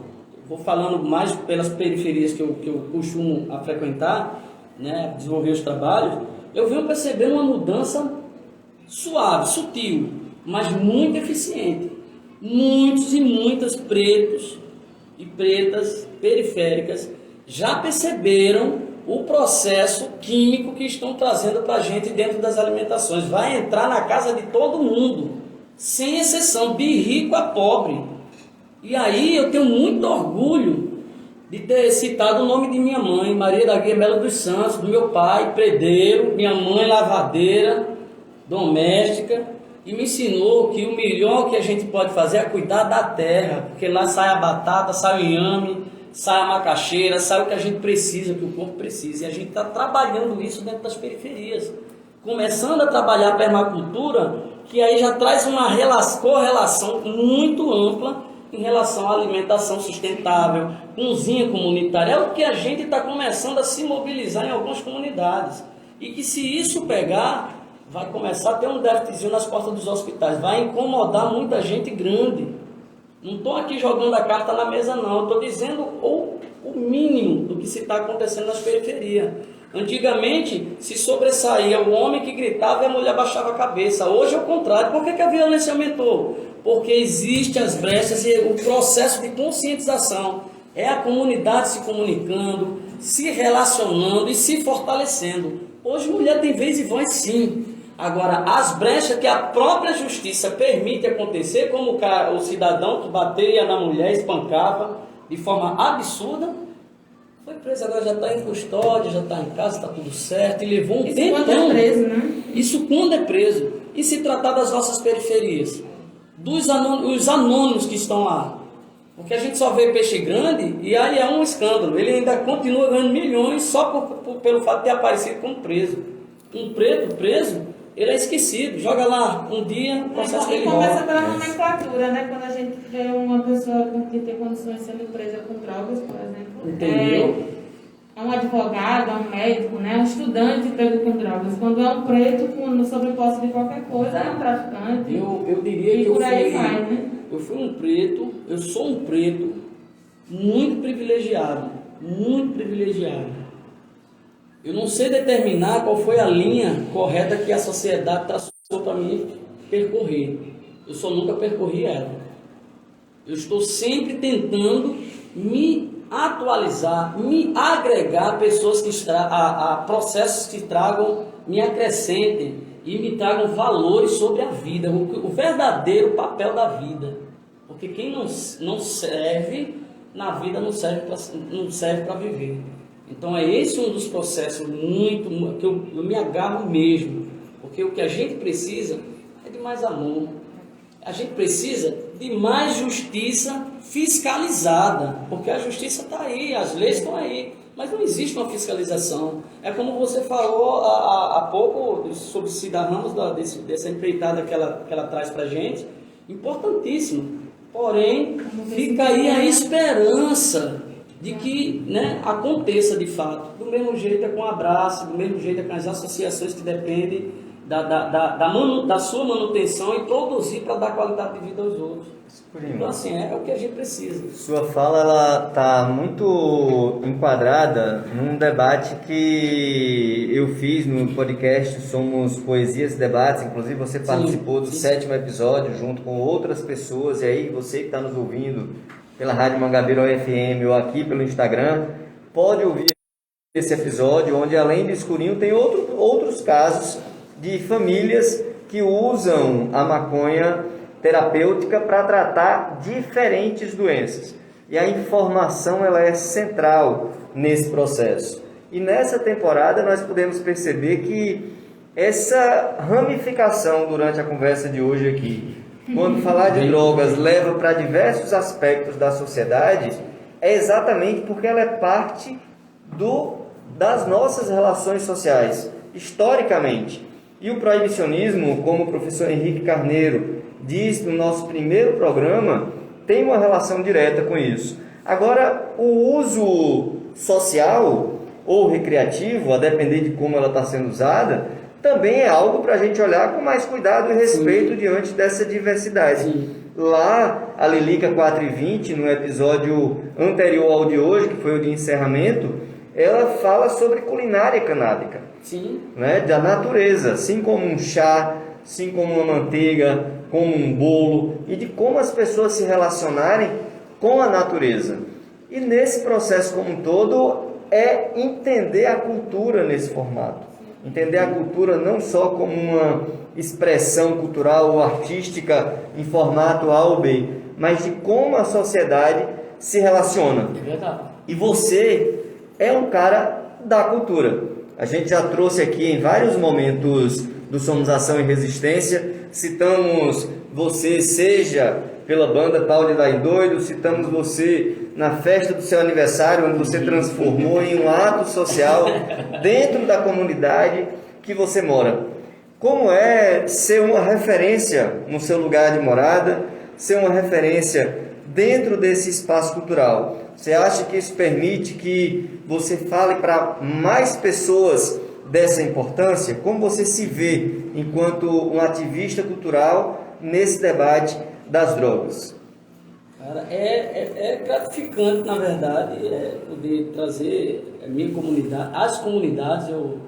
vou falando mais pelas periferias que eu costumo a frequentar, né, desenvolver os trabalhos, eu venho percebendo uma mudança suave, sutil, mas muito eficiente. Muitos e muitas pretos e pretas periféricas já perceberam o processo químico que estão trazendo para a gente dentro das alimentações. Vai entrar na casa de todo mundo, sem exceção, de rico a pobre. E aí eu tenho muito orgulho de ter citado o nome de minha mãe, Maria da Guia Melo dos Santos, do meu pai, predeiro, minha mãe, lavadeira, doméstica, e me ensinou que o melhor que a gente pode fazer é cuidar da terra, porque lá sai a batata, sai o inhame, sai a macaxeira, sai o que a gente precisa, o que o corpo precisa. E a gente está trabalhando isso dentro das periferias, começando a trabalhar a permacultura, que aí já traz uma correlação muito ampla em relação à alimentação sustentável, cozinha comunitária. É o que a gente está começando a se mobilizar em algumas comunidades. E que se isso pegar, vai começar a ter um déficitzinho nas portas dos hospitais, vai incomodar muita gente grande. Não estou aqui jogando a carta na mesa não, estou dizendo o mínimo do que se está acontecendo nas periferias. Antigamente se sobressaía o homem que gritava e a mulher baixava a cabeça. Hoje é o contrário. Por que a violência aumentou? Porque existem as brechas e o processo de conscientização. É a comunidade se comunicando, se relacionando e se fortalecendo. Hoje mulher tem vez e voz sim. Agora, as brechas que a própria justiça permite acontecer, como o cidadão que bateria na mulher, espancava de forma absurda, foi preso, agora já está em custódia, já está em casa, está tudo certo, e levou um tempão. Isso quando é preso, né? Isso quando é preso. E se tratar das nossas periferias, os anônimos que estão lá, porque a gente só vê peixe grande e aí é um escândalo. Ele ainda continua ganhando milhões só pelo fato de ter aparecido como preso. Um preto preso, ele é esquecido. Joga lá um dia, o processo dele começa rola. pela nomenclatura, né? Quando a gente vê uma pessoa que tem condições sendo presa com drogas, por exemplo. Entendeu? É um advogado, é um médico, né? Um estudante pego com drogas. Quando é um preto sob posse de qualquer coisa, é um traficante. Eu diria que por aí vai, né? Eu fui um preto, eu sou um preto muito privilegiado, muito privilegiado. Eu não sei determinar qual foi a linha correta que a sociedade traçou para mim percorrer. Eu só nunca percorri ela. Eu estou sempre tentando me atualizar, me agregar a pessoas a processos que me acrescentem e me tragam valores sobre a vida, o verdadeiro papel da vida. Porque quem não serve na vida não serve para viver. Então é esse um dos processos muito que eu me agarro mesmo, porque o que a gente precisa é de mais amor. A gente precisa de mais justiça fiscalizada, porque a justiça está aí, as leis estão aí, mas não existe uma fiscalização. É como você falou há pouco sobre Cida Ramos, dessa empreitada que ela traz para a gente, importantíssimo. Porém, fica aí a esperança de que, né, aconteça de fato. Do mesmo jeito é com o abraço, do mesmo jeito é com as associações que dependem da sua manutenção e produzir para dar qualidade de vida aos outros. Então, assim, é o que a gente precisa. Sua fala, ela está muito enquadrada num debate que eu fiz no podcast Somos Poesias e Debates. Inclusive, você participou do 7º episódio junto com outras pessoas. E aí, você que está nos ouvindo pela Rádio Mangabeira FM ou aqui pelo Instagram, pode ouvir esse episódio, onde além de escurinho tem outros casos de famílias que usam a maconha terapêutica para tratar diferentes doenças. E a informação, ela é central nesse processo. E nessa temporada nós podemos perceber que essa ramificação durante a conversa de hoje aqui, quando falar de drogas leva para diversos aspectos da sociedade, é exatamente porque ela é parte das nossas relações sociais, historicamente. E o proibicionismo, como o professor Henrique Carneiro diz no nosso primeiro programa, tem uma relação direta com isso. Agora, o uso social ou recreativo, a depender de como ela está sendo usada, também é algo para a gente olhar com mais cuidado e respeito diante dessa diversidade. Sim. Lá, a Lilica 420, no episódio anterior ao de hoje, que foi o de encerramento, ela fala sobre culinária canábica. Sim. Né, da natureza, assim como um chá, assim como uma manteiga, como um bolo, e de como as pessoas se relacionarem com a natureza. E nesse processo como um todo, é entender a cultura nesse formato. Entender a cultura não só como uma expressão cultural ou artística em formato A ou B, mas de como a sociedade se relaciona. É verdade. E você é um cara da cultura. A gente já trouxe aqui em vários momentos do Somos Ação e Resistência, citamos você, seja pela banda Pau de Dar em Doido, citamos você na festa do seu aniversário, onde você transformou em um ato social dentro da comunidade que você mora. Como é ser uma referência no seu lugar de morada, ser uma referência dentro desse espaço cultural? Você acha que isso permite que você fale para mais pessoas dessa importância? Como você se vê enquanto um ativista cultural nesse debate das drogas? Cara, é gratificante, na verdade, poder trazer a minha comunidade, as comunidades. Eu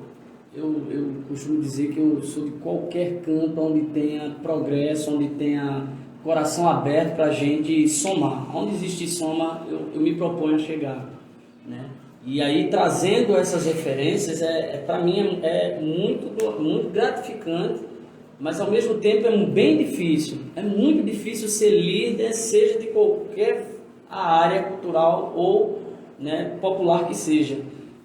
costumo dizer que eu sou de qualquer canto onde tenha progresso, onde tenha coração aberto para a gente somar. Onde existe soma, eu me proponho a chegar, né? E aí, trazendo essas referências, para mim é muito gratificante, mas ao mesmo tempo é bem difícil. É muito difícil ser líder, seja de qualquer área cultural ou, né, popular que seja.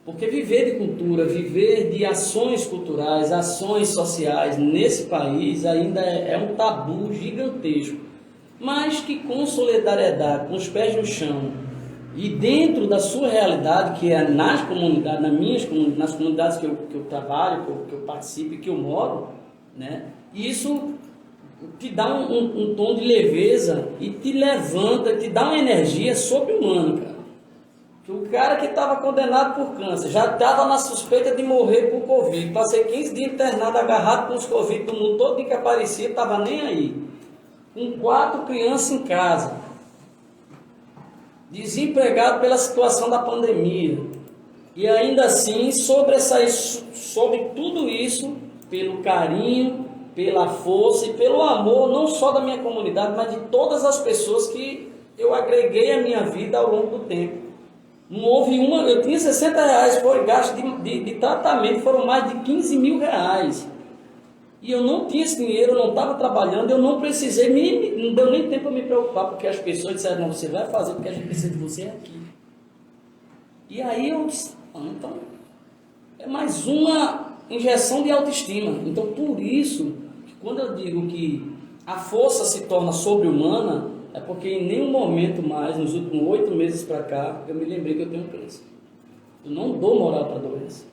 Porque viver de cultura, viver de ações culturais, ações sociais nesse país ainda é um tabu gigantesco. Mas que com solidariedade, com os pés no chão e dentro da sua realidade, que é nas comunidades, nas comunidades que eu trabalho, que eu participo e que eu moro, né? Isso te dá um tom de leveza e te levanta, te dá uma energia sobre-humana, cara. O cara que estava condenado por câncer, já estava na suspeita de morrer por Covid, passei 15 dias internado, agarrado com os Covid do mundo todo que aparecia, estava nem aí, com 4 crianças em casa, desempregado pela situação da pandemia, e ainda assim sobressair sobre tudo isso, pelo carinho, pela força e pelo amor, não só da minha comunidade, mas de todas as pessoas que eu agreguei à minha vida ao longo do tempo. Não houve eu tinha R$60, foi gasto de tratamento, foram mais de 15 mil reais. E eu não tinha esse dinheiro, eu não estava trabalhando, eu não precisei, não deu nem tempo para me preocupar, porque as pessoas disseram, não, você vai fazer porque a gente precisa de você aqui. E aí eu disse, então, é mais uma injeção de autoestima. Então, por isso, quando eu digo que a força se torna sobre-humana, é porque em nenhum momento mais, nos últimos 8 meses para cá, eu me lembrei que eu tenho câncer. Eu não dou moral para a doença.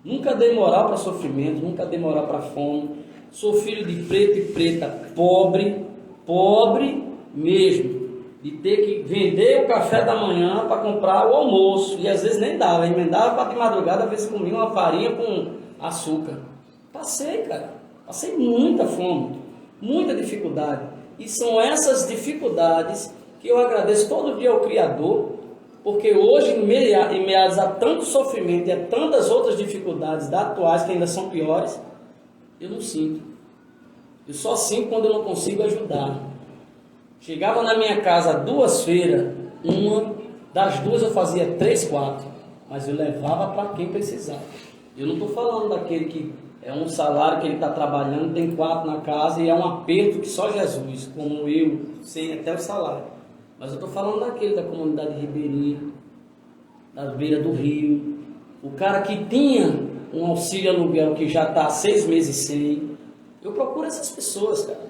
Nunca dei moral para sofrimento, nunca dei moral para fome. Sou filho de preto e preta, pobre mesmo. De ter que vender o café da manhã para comprar o almoço. E às vezes nem dava, emendava para de madrugada, às vezes comia uma farinha com açúcar. Passei, cara. Passei muita fome, muita dificuldade. E são essas dificuldades que eu agradeço todo dia ao Criador, porque hoje, em meados a tanto sofrimento e a tantas outras dificuldades atuais que ainda são piores, eu não sinto. Eu só sinto quando eu não consigo ajudar. Chegava na minha casa 2 feiras, uma das 2 eu fazia 3, 4, mas eu levava para quem precisava. Eu não estou falando daquele que é um salário que ele está trabalhando, tem 4 na casa e é um aperto que só Jesus, como eu, sem até o salário. Mas eu estou falando daquele da comunidade ribeirinha, da beira do rio, o cara que tinha um auxílio aluguel que já está 6 meses sem. Eu procuro essas pessoas, cara.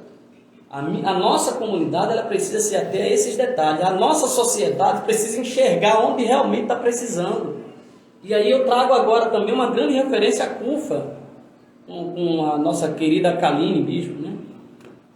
A nossa comunidade, ela precisa se ater a esses detalhes. A nossa sociedade precisa enxergar onde realmente está precisando. E aí eu trago agora também uma grande referência à CUFA, com a nossa querida Kaline Bispo, né?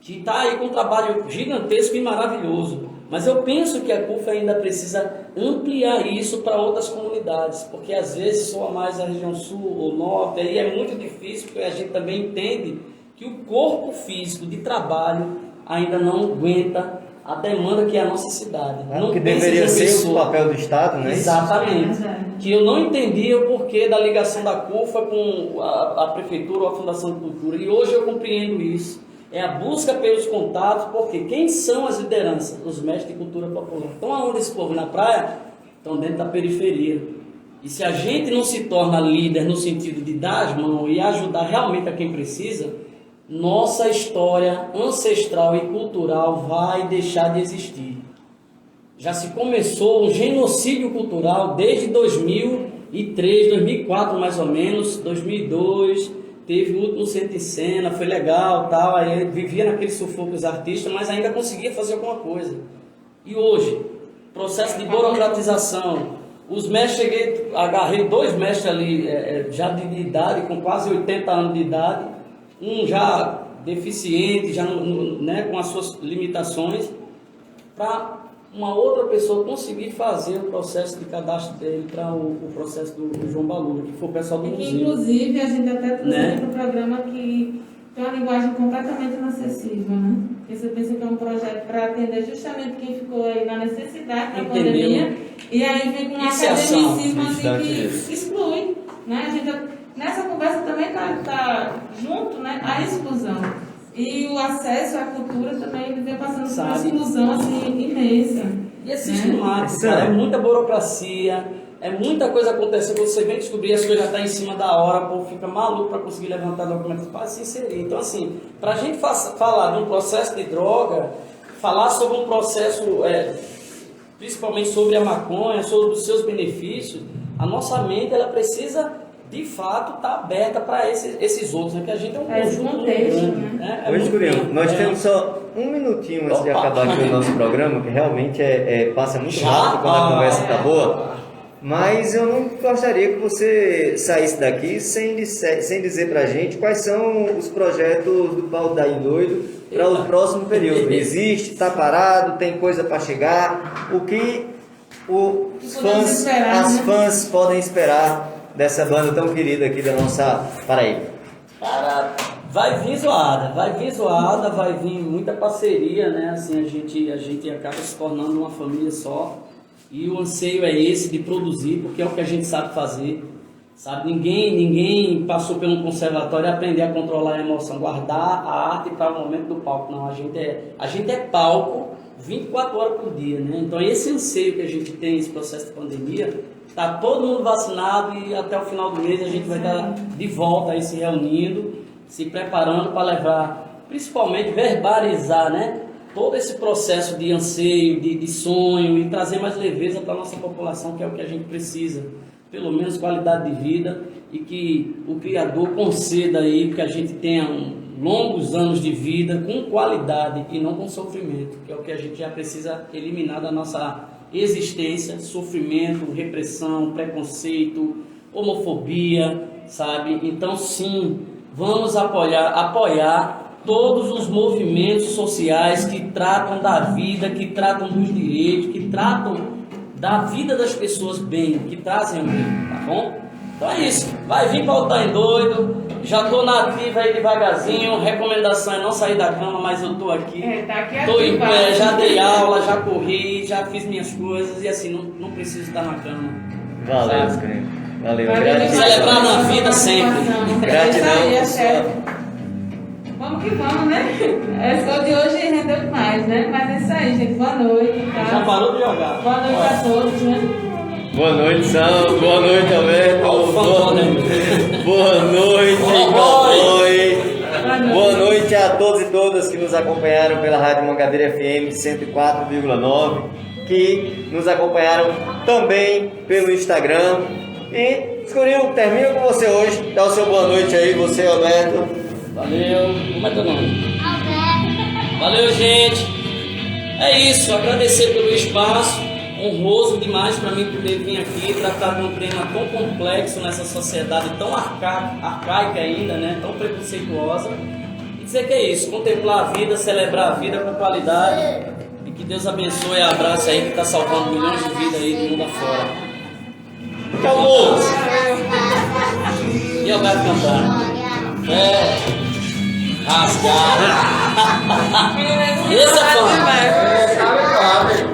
Que está aí com um trabalho gigantesco e maravilhoso. Mas eu penso que a CUFA ainda precisa ampliar isso para outras comunidades, porque às vezes soa mais a região sul ou norte, aí é muito difícil, porque a gente também entende que o corpo físico de trabalho ainda não aguenta a demanda que é a nossa cidade. Que deveria ser o papel do Estado, né? Exatamente. Que eu não entendia o porquê da ligação da CUFA com a Prefeitura ou a Fundação de Cultura. E hoje eu compreendo isso. É a busca pelos contatos, porque quem são as lideranças? Os mestres de cultura popular. Então, aonde esse povo na praia? Estão dentro da periferia. E se a gente não se torna líder no sentido de dar as mãos e ajudar realmente a quem precisa, nossa história ancestral e cultural vai deixar de existir. Já se começou um genocídio cultural desde 2003, 2004 mais ou menos, 2002, teve o último Centro em Cena, foi legal, tal, aí vivia naquele sufoco os artistas, mas ainda conseguia fazer alguma coisa. E hoje, processo de burocratização, os mestres, agarrei 2 mestres ali, já de idade, com quase 80 anos de idade, um já deficiente, já né, com as suas limitações, para uma outra pessoa conseguir fazer o processo de cadastro dele para o processo do João Balura, que foi o pessoal do museu. Inclusive, a gente até trouxe Né? aqui no programa que tem uma linguagem completamente inacessível, né? Porque você pensa que é um projeto para atender justamente quem ficou aí na necessidade da Entendeu? pandemia, e aí vem com um Isso é ação, academicismo assim que disso. exclui, né? A gente, nessa conversa também tá junto, né? A exclusão. E o acesso à cultura também vem passando por uma Sabe? exclusão assim imensa. E é sistemático, cara, é muita burocracia, é muita coisa acontecendo, quando você vem descobrir as coisas já está em cima da hora, o povo fica maluco para conseguir levantar documentos para se inserir. Então, assim, para a gente falar de um processo de droga, falar sobre um processo, principalmente sobre a maconha, sobre os seus benefícios, a nossa mente ela precisa, de fato, estar aberta para esses outros, né? Que a gente é um Esse conjunto contexto, grande, né? Hoje, Curião, nós temos só 1 minutinho antes de acabar aqui o nosso programa, que realmente passa muito rápido quando a conversa está boa. Mas eu não gostaria que você saísse daqui sem dizer pra gente quais são os projetos do Paulo Daí Doido para o próximo período. Existe, está parado, tem coisa para chegar. O que as fãs podem esperar dessa banda tão querida aqui da nossa Paraíba? Cara, vai vir zoada, vai vir muita parceria, né? Assim, a gente acaba se tornando uma família só. E o anseio é esse de produzir, porque é o que a gente sabe fazer. Sabe? Ninguém passou pelo conservatório e aprender a controlar a emoção, guardar a arte para o momento do palco. Não, a gente é palco 24 horas por dia, né? Então esse anseio que a gente tem nesse processo de pandemia, está todo mundo vacinado e até o final do mês a gente vai estar de volta aí se reunindo, se preparando para levar, principalmente verbalizar, né? Todo esse processo de anseio, de sonho e trazer mais leveza para a nossa população, que é o que a gente precisa. Pelo menos qualidade de vida e que o Criador conceda aí que a gente tenha longos anos de vida com qualidade e não com sofrimento, que é o que a gente já precisa eliminar da nossa existência: sofrimento, repressão, preconceito, homofobia, sabe? Então sim, vamos apoiar todos os movimentos sociais que tratam da vida, que tratam dos direitos, que tratam da vida das pessoas bem, que trazem o bem, tá bom? Então é isso, vai vir para o Tá em Doido, já tô na ativa aí devagarzinho, recomendação é não sair da cama, mas eu tô aqui, Tá aqui tô em pé, ativado. já dei aula, já corri, já fiz minhas coisas e assim, não preciso estar na cama. Valeu, sabe? Scream. Valeu, Valeu gratidão. demais. Celebrar na vida sempre. Gratidão, É isso aí, é pessoal. certo. Vamos que vamos, né? A escola de hoje rendeu demais, né? Mas é isso aí, gente. Boa noite, tá? Já parou de jogar. Boa noite a todos, né? Boa noite, São. Boa noite, Alberto. Ó, o fã Boa foda aí. Boa noite, Cowboy. Cowboy. Boa noite a todos e todas que nos acompanharam pela Rádio Mangabeira FM 104,9, que nos acompanharam também pelo Instagram. E, Escurinho, termina com você hoje. Dá o seu boa noite aí, você, Alberto. Valeu. Como é teu nome? Valeu, gente. É isso, agradecer pelo espaço. Honroso demais para mim poder vir aqui tratar de um tema tão complexo nessa sociedade tão arcaica ainda, né? Tão preconceituosa. E dizer que é isso, contemplar a vida, celebrar a vida com qualidade. E que Deus abençoe e abrace aí que está salvando milhões de vidas aí do mundo afora. Acabou! E eu quero cantar. Rasgar. Esse é fã. É, cara,